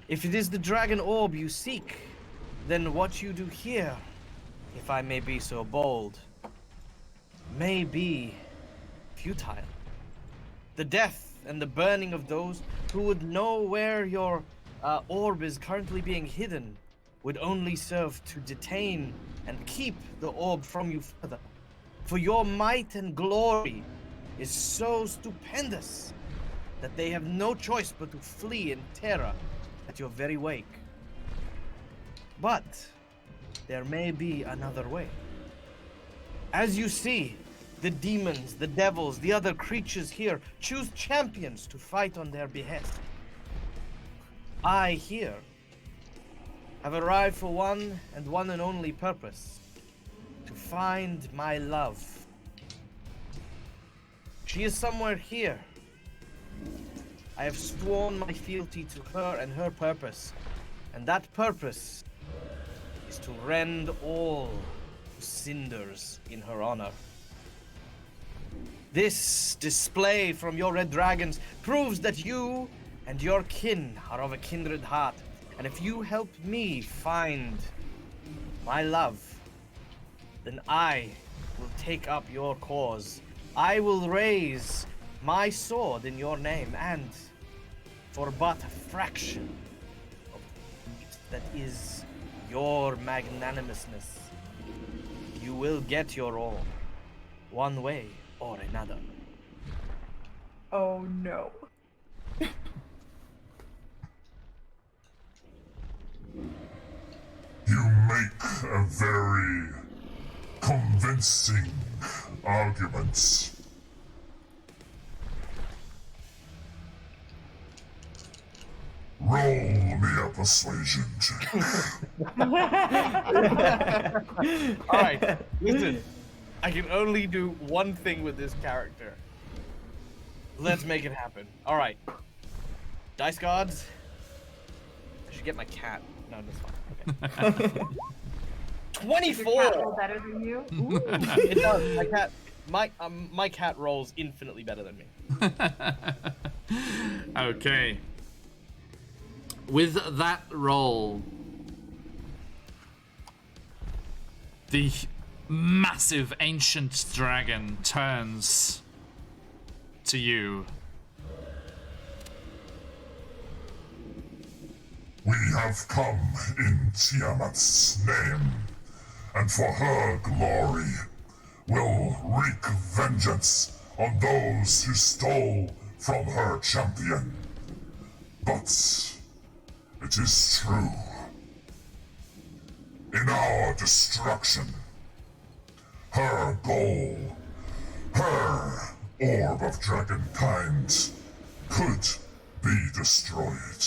if it is the dragon orb you seek, then what you do here, if I may be so bold, may be futile. The death and the burning of those who would know where your orb is currently being hidden would only serve to detain and keep the orb from you further. For your might and glory is so stupendous that they have no choice but to flee in terror at your very wake. But there may be another way. As you see, the demons, the devils, the other creatures here choose champions to fight on their behest. I here have arrived for one and only purpose: to find my love. She is somewhere here. I have sworn my fealty to her and her purpose, and that purpose is to rend all to cinders in her honor. This display from your red dragons proves that you and your kin are of a kindred heart, and if you help me find my love, then I will take up your cause. I will raise my sword in your name, and for but a fraction of that is your magnanimousness, you will get your all, one way or another. Oh no. You make a very convincing argument. Roll me a persuasion check. All right, listen. I can only do one thing with this character. Let's make it happen. All right. Dice gods. I should get my cat. No, that's fine. Okay. 24. Your cat roll better than you? Ooh. It does. My cat rolls infinitely better than me. Okay. With that roll, the massive ancient dragon turns to you. We have come in Tiamat's name, and for her glory, will wreak vengeance on those who stole from her champion. But it is true. In our destruction, her goal, her orb of dragonkind, could be destroyed.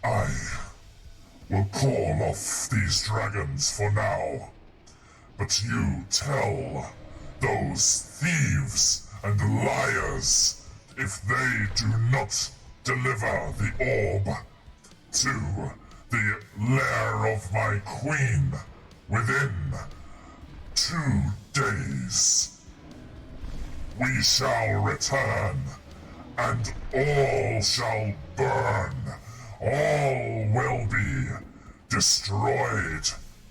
I will call off these dragons for now, but you tell those thieves and liars if they do not deliver the orb to the lair of my queen within 2 days, we shall return, and all shall burn. All will be destroyed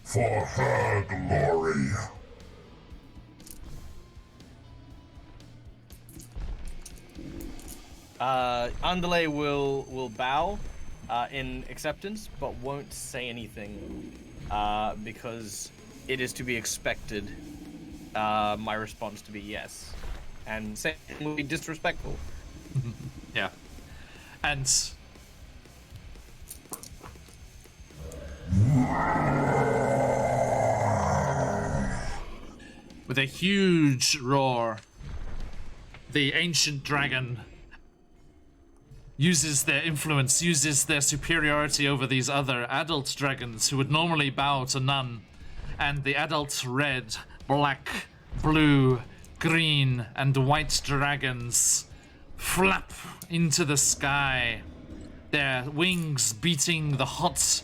for her glory. Andale will bow in acceptance, but won't say anything because it is to be expected my response to be yes, and saying will be disrespectful. Yeah. And with a huge roar, the ancient dragon uses their influence, uses their superiority over these other adult dragons who would normally bow to none. And the adult red, black, blue, green, and white dragons flap into the sky, their wings beating the hot,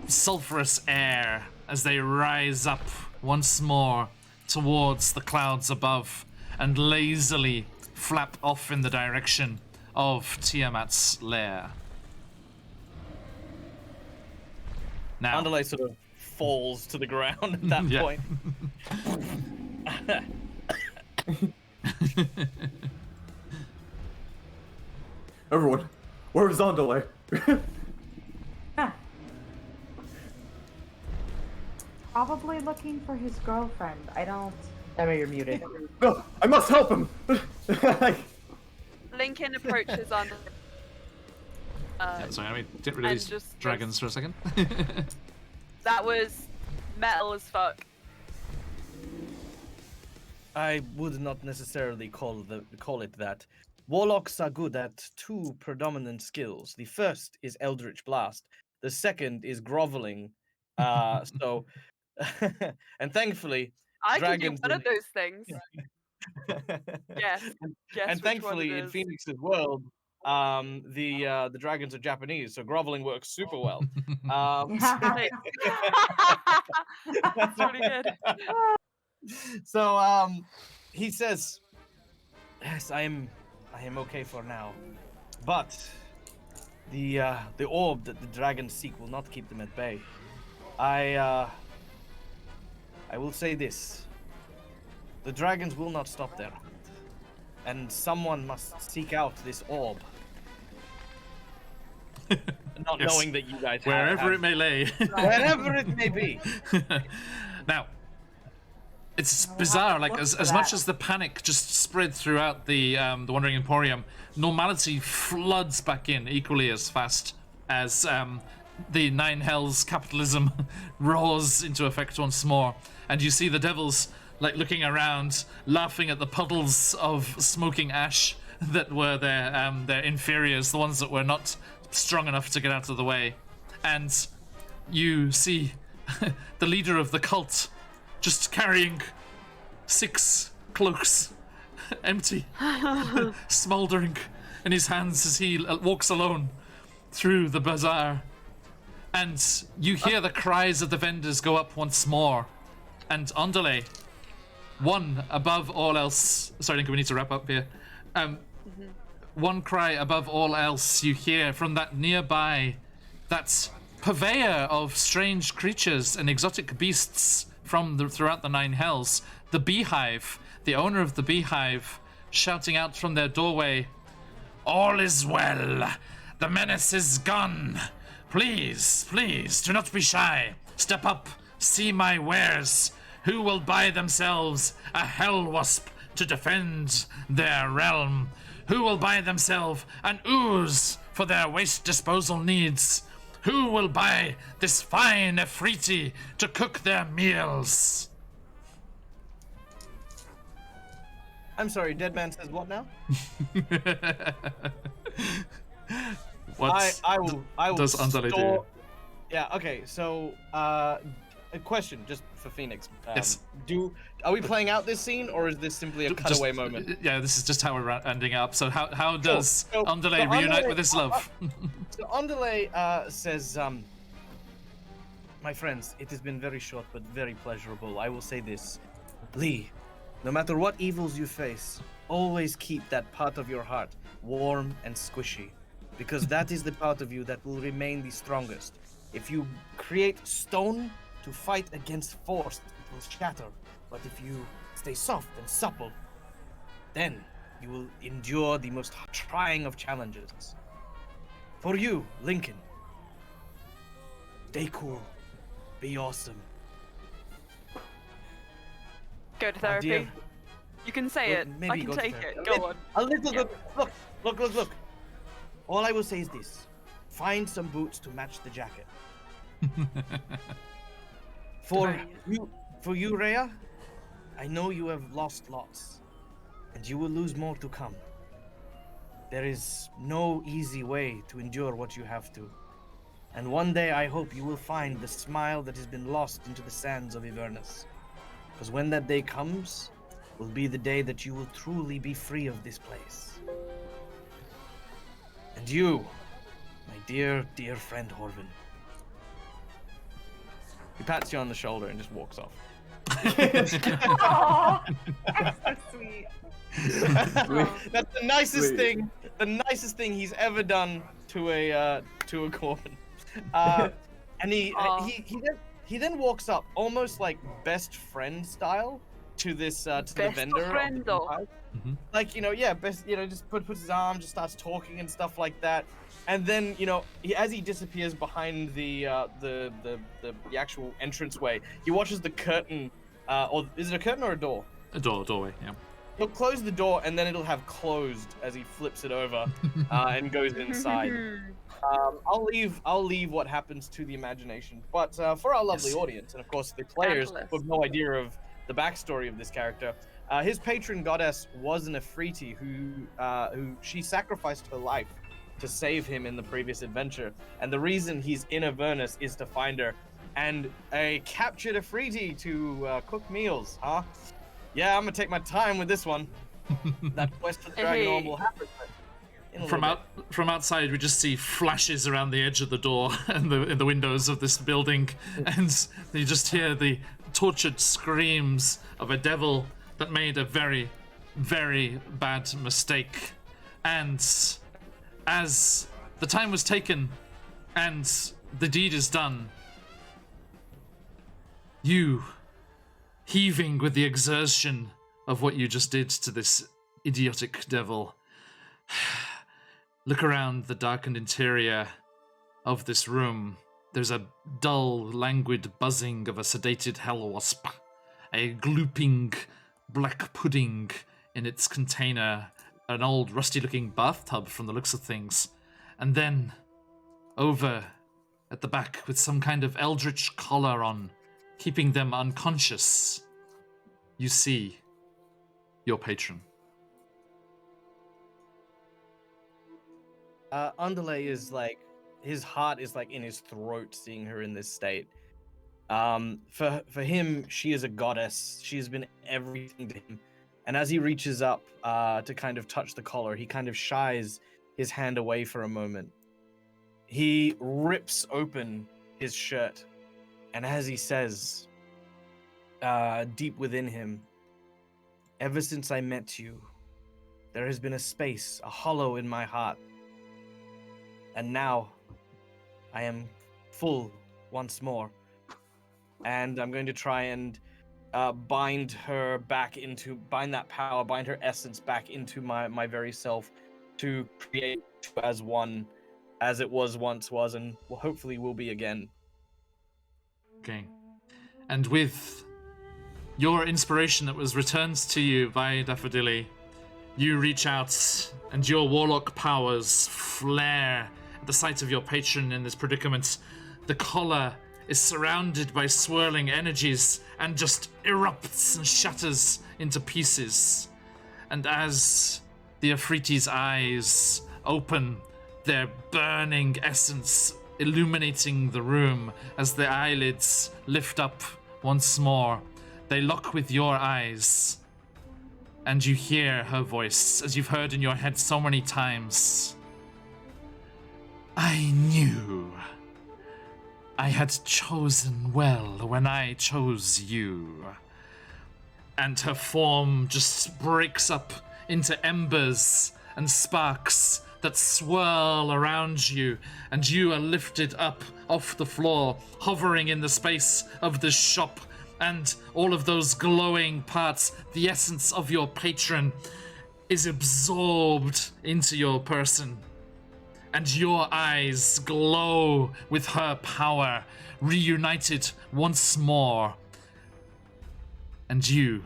sulfurous air as they rise up once more towards the clouds above and lazily flap off in the direction of Tiamat's lair. Now, Andale sort of falls to the ground at that Yeah. point. Everyone, where is Andale? Probably looking for his girlfriend. I don't. Emma, you're muted. No, I must help him. Lincoln approaches on. sorry, I didn't release just dragons for a second. That was metal as fuck. I would not necessarily call it that. Warlocks are good at 2 predominant skills. The first is Eldritch Blast. The second is groveling. So, and thankfully, I can do dragons one of those things. Yes. Guess and which thankfully, one it in is. Phoenix's world, the dragons are Japanese, so groveling works super well. That's pretty good. So he says, "Yes, I am okay for now, but the orb that the dragons seek will not keep them at bay. I will say this: the dragons will not stop their hunt, and someone must seek out this orb." Not Yes. knowing that you guys Wherever have, it may lay. wherever it may be. Now, It's I'll bizarre. have to Like look for as much that. as the panic just spread throughout the Wandering Emporium, normality floods back in equally as fast as the Nine Hells capitalism roars into effect once more, and you see the devils like looking around, laughing at the puddles of smoking ash that were their inferiors, the ones that were not strong enough to get out of the way, and you see the leader of the cult just carrying 6 cloaks, empty, smouldering in his hands as he walks alone through the bazaar. And you hear the cries of the vendors go up once more. And Andale, one above all else. Sorry, Lincoln, we need to wrap up here. One cry above all else you hear from that nearby, that purveyor of strange creatures and exotic beasts from throughout the Nine Hells, the Beehive, the owner of the Beehive, shouting out from their doorway, "All is well. The menace is gone. Please, please, do not be shy. Step up, see my wares. Who will buy themselves a hell wasp to defend their realm? Who will buy themselves an ooze for their waste disposal needs? Who will buy this fine Efreeti to cook their meals?" I'm sorry, Dead Man says what now? What I will does Andale store... do? Yeah, okay, so a question just for Phoenix. Yes. Are we playing out this scene, or is this simply a cutaway moment? Yeah, this is just how we're ending up. So how does So Andale reunite Andale- with his love? So Andale says, my friends, it has been very short but very pleasurable. I will say this. Lee, no matter what evils you face, always keep that part of your heart warm and squishy, because that is the part of you that will remain the strongest. If you create stone to fight against force, it will shatter. But if you stay soft and supple, then you will endure the most trying of challenges. For you, Lincoln, stay cool, be awesome. Go to therapy. dear- You can say Well, it. maybe I can go to take therapy. it. Go on. A little Yeah. bit. Look. All I will say is this: find some boots to match the jacket. For you, Rhea, I know you have lost lots, and you will lose more to come. There is no easy way to endure what you have to. And one day I hope you will find the smile that has been lost into the sands of Avernus. Because when that day comes, will be the day that you will truly be free of this place. And you, my dear, dear friend Horvin. He pats you on the shoulder and just walks off. Aw, that's so sweet. That's the nicest Wait. thing. The nicest thing he's ever done to a Corbin. And Aw. he then walks up almost like best friend style to this to the vendor. of the friendo. Beehive. Mhm. Like just puts his arm, just starts talking and stuff like that. And then as he disappears behind the actual entranceway, he watches the curtain. Or is it a curtain or a door? A doorway, yeah. He'll close the door and then it'll have closed as he flips it over and goes inside. I'll leave what happens to the imagination. But for our lovely Yes. audience, and of course the players Fabulous. who have no idea of the backstory of this character, his patron goddess was an Efreeti who she sacrificed her life to save him in the previous adventure. And the reason he's in Avernus is to find her. And a captured Efreeti to cook meals, huh? Yeah, I'm gonna take my time with this one. That quest for the Dragon Orb will happen. in a little bit. From outside, we just see flashes around the edge of the door and in the windows of this building, and you just hear the tortured screams of a devil that made a very, very bad mistake. And as the time was taken and the deed is done, you, heaving with the exertion of what you just did to this idiotic devil, look around the darkened interior of this room. There's a dull, languid buzzing of a sedated hell wasp, a glooping black pudding in its container, an old rusty-looking bathtub from the looks of things. And then, over at the back with some kind of eldritch collar on, keeping them unconscious, you see your patron. Underlay is like, his heart is like in his throat seeing her in this state. For him, she is a goddess. She has been everything to him. And as he reaches up to kind of touch the collar, he kind of shies his hand away for a moment. He rips open his shirt, and as he says, deep within him, ever since I met you, there has been a space, a hollow in my heart. And now, I am full once more. And I'm going to try and bind that power, bind her essence back into my very self to create as one, as it was once was, and hopefully will be again. Okay. And with your inspiration that was returned to you by Daffodili, you reach out and your warlock powers flare at the sight of your patron in this predicament. The collar is surrounded by swirling energies and just erupts and shatters into pieces. And as the Afriti's eyes open, their burning essence illuminating the room, as the eyelids lift up once more, they lock with your eyes, and you hear her voice, as you've heard in your head so many times. I knew I had chosen well when I chose you. And her form just breaks up into embers and sparks that swirl around you, and you are lifted up off the floor, hovering in the space of the shop, and all of those glowing parts, the essence of your patron, is absorbed into your person. And your eyes glow with her power, reunited once more. And you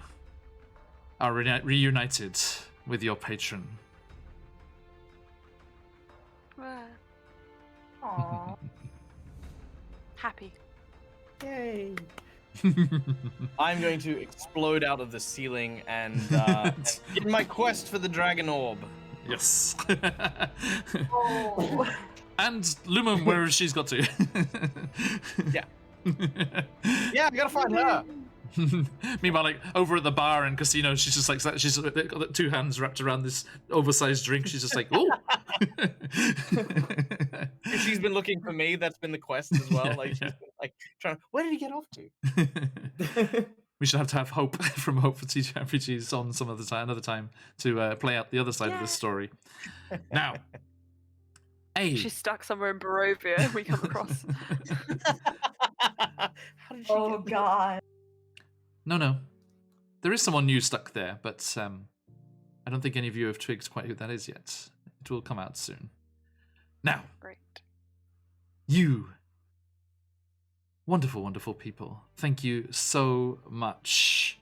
are reunited with your patron. Aww. Happy. Yay! I'm going to explode out of the ceiling and in my quest for the dragon orb. Yes. Oh. And Lumum, where has she's got to? Yeah. Yeah, I gotta find her. Meanwhile, like over at the bar and casino, she's just like she's got two hands wrapped around this oversized drink. She's just like, oh. She's been looking for me. That's been the quest as well. Like, she's been, like trying. Where did he get off to? We should have to have Hope from Hope for TTRPGs on some other time, another time to play out the other side of this story. Now, She's stuck somewhere in Barovia. We come across. How did she Oh get there? god. No. There is someone new stuck there, but I don't think any of you have twigged quite who that is yet. It will come out soon. Now, Great. you wonderful, wonderful people, thank you so much.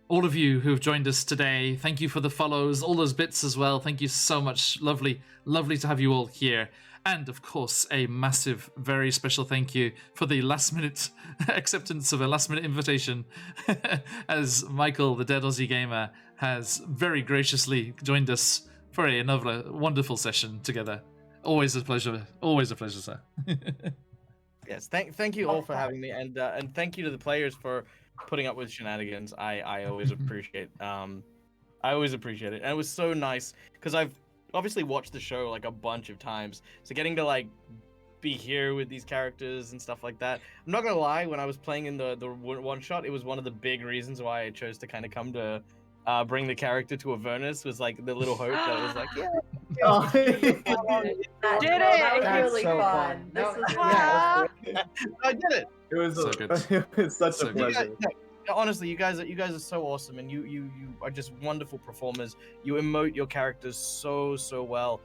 All of you who have joined us today, thank you for the follows, all those bits as well. Thank you so much. Lovely to have you all here. And of course, a massive, very special thank you for the last minute acceptance of a last minute invitation, as Michael, the Dead Aussie Gamer, has very graciously joined us for another wonderful session together. Always a pleasure, sir. Yes, thank you all for having me, and thank you to the players for putting up with shenanigans. I always appreciate it, and it was so nice because I've obviously watched the show like a bunch of times, so getting to like be here with these characters and stuff like that. I'm not gonna lie, when I was playing in the one shot, it was one of the big reasons why I chose to kind of come to bring the character to Avernus, was like the little hope that was like, yeah. Oh, Did it! That was That's really so fun. fun. This No, was yeah. I did it. It was So good. it's such So a good. pleasure. Honestly, you guys are so awesome, and you are just wonderful performers. You emote your characters so well.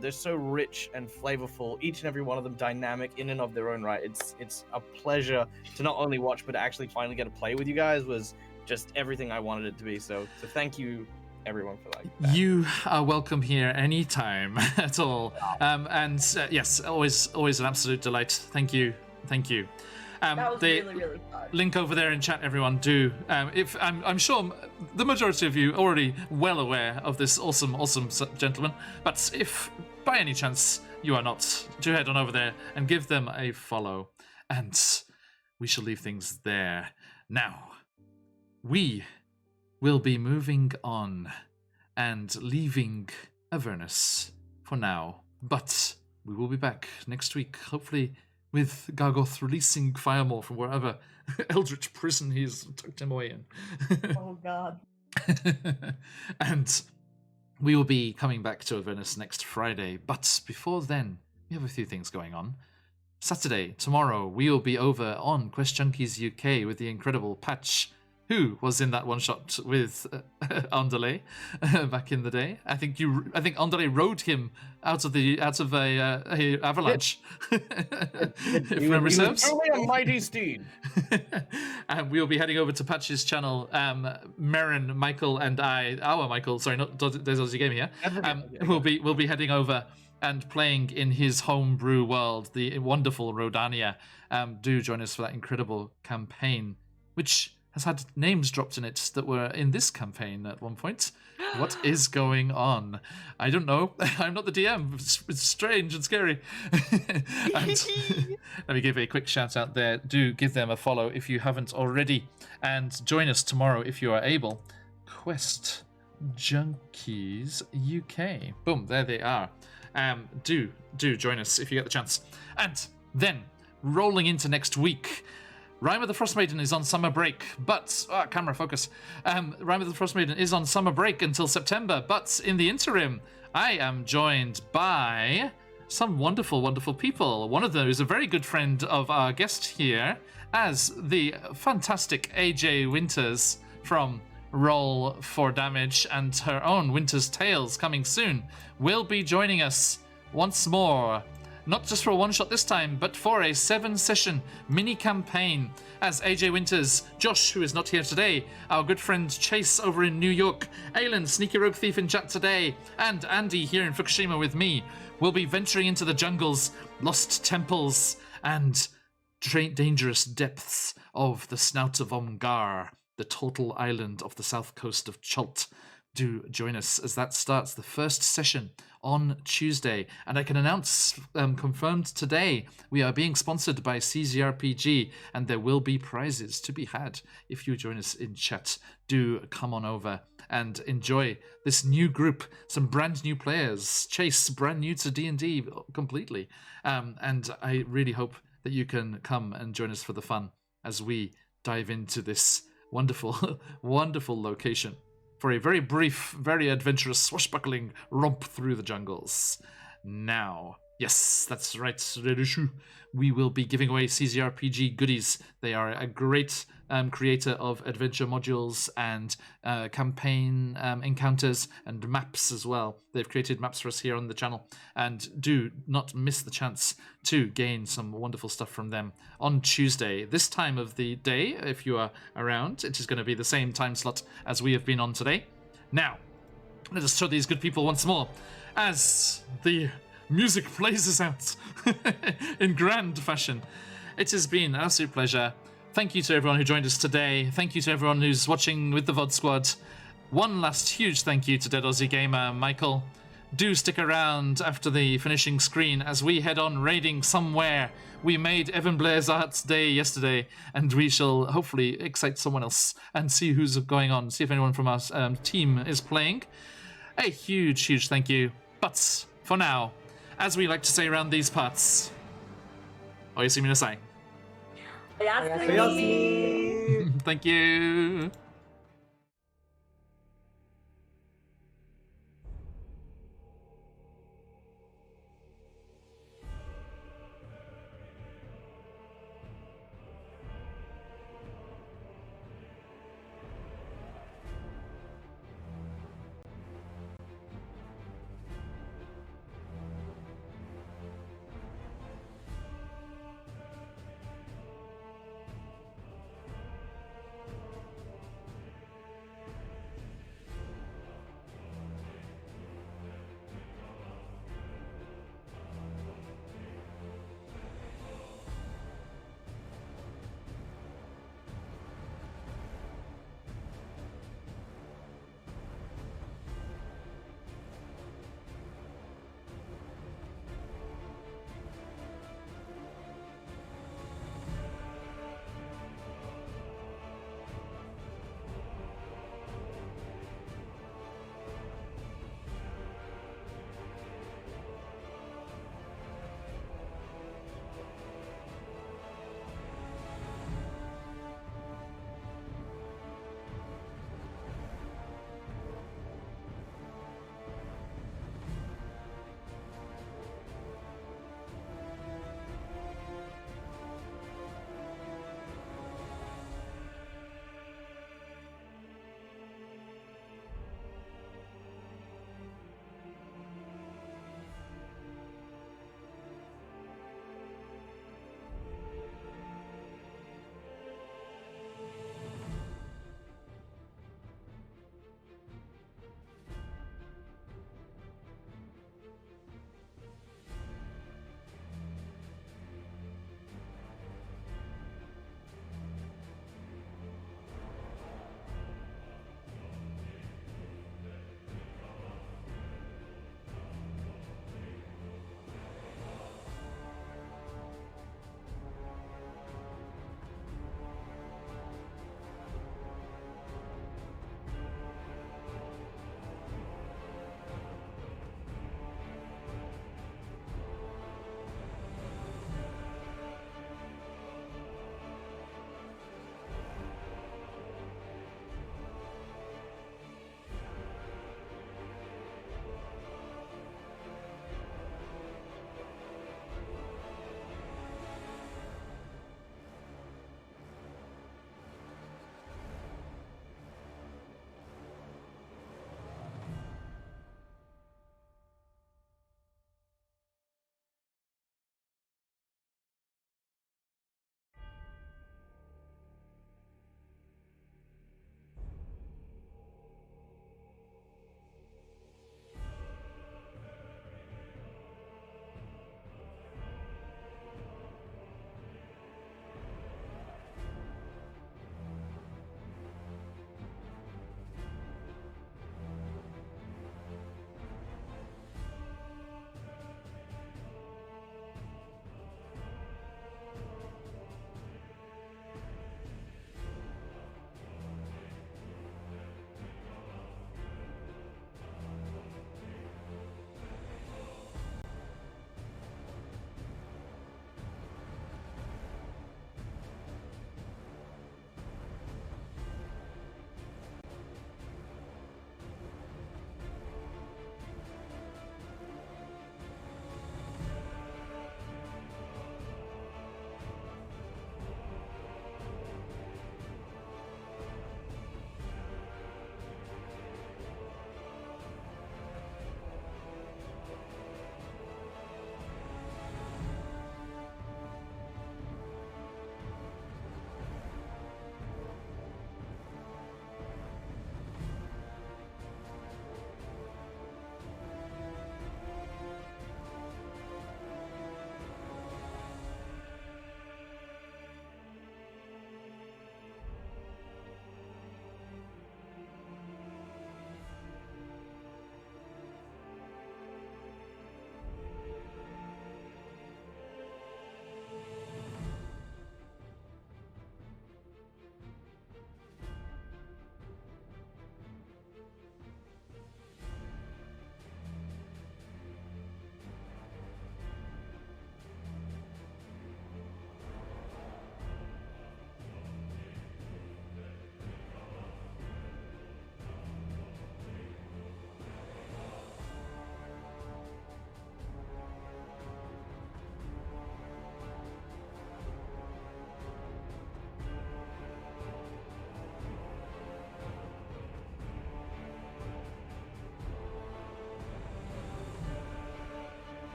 They're so rich and flavorful, each and every one of them dynamic in and of their own right. It's a pleasure to not only watch, but to actually finally get to play with you guys was just everything I wanted it to be. So thank you, everyone, for that. You are welcome here anytime at all. Yes, always an absolute delight. Thank you. That was really, really fun. Link over there in chat, everyone. Do if I'm sure the majority of you are already well aware of this awesome gentleman, but if by any chance you are not, do head on over there and give them a follow, and we shall leave things there. Now, we will be moving on and leaving Avernus for now, but we will be back next week, hopefully with Gargoth releasing Firemore from wherever eldritch prison he's tucked him away in. Oh god. And we will be coming back to Avernus next Friday, but before then, we have a few things going on. Saturday, tomorrow, we will be over on Quest Junkies UK with the incredible Patch, who was in that one shot with Andale back in the day. I think Andale rode him out of a avalanche. If memory serves. Only a mighty steed. And we'll be heading over to Patch's channel. Merrin, Michael, and our Michael, sorry, not there's Aussie Game here. We'll be heading over and playing in his homebrew world, the wonderful Rodania. Do join us for that incredible campaign, which has had names dropped in it that were in this campaign at one point. What is going on? I don't know. I'm not the DM. It's strange and scary. And let me give a quick shout out there. Do give them a follow if you haven't already. And join us tomorrow if you are able. Quest Junkies UK. Boom, there they are. Do join us if you get the chance. And then, rolling into next week, Rime of the Frostmaiden is on summer break, but... camera focus. Rime of the Frostmaiden is on summer break until September, but in the interim, I am joined by some wonderful, wonderful people. One of them is a very good friend of our guest here, as the fantastic AJ Winters from Roll for Damage and her own Winter's Tales coming soon, will be joining us once more. Not just for a one-shot this time, but for a 7-session mini-campaign as AJ Winters, Josh, who is not here today, our good friend Chase over in New York, Aylin, Sneaky Rogue Thief in chat today, and Andy here in Fukushima with me, will be venturing into the jungles, lost temples, and dangerous depths of the Snout of Omgar, the total island of the south coast of Chult. Do join us as that starts the first session on Tuesday. And I can announce, confirmed today, we are being sponsored by CZRPG, and there will be prizes to be had if you join us in chat. Do come on over and enjoy this new group, some brand new players. Chase, brand new to D&D completely. And I really hope that you can come and join us for the fun as we dive into this wonderful, wonderful location for a very brief, very adventurous, swashbuckling romp through the jungles. Now, yes, that's right, Redushu. We will be giving away CZRPG goodies. They are a great creator of adventure modules and campaign encounters and maps as well. They've created maps for us here on the channel, and do not miss the chance to gain some wonderful stuff from them on Tuesday. This time of the day, if you are around, it is going to be the same time slot as we have been on today. Now, let us show these good people once more as the music plays us out in grand fashion. It has been an absolute pleasure. Thank you to everyone who joined us today. Thank you to everyone who's watching with the VOD squad. One last huge thank you to Dead Aussie Gamer, Michael. Do stick around after the finishing screen as we head on raiding somewhere. We made Evan Blair's Arts Day yesterday, and we shall hopefully excite someone else and see who's going on, see if anyone from our team is playing. A huge, huge thank you. But for now, as we like to say around these parts, Oyasumi Nasai. Oyasumi. Thank you.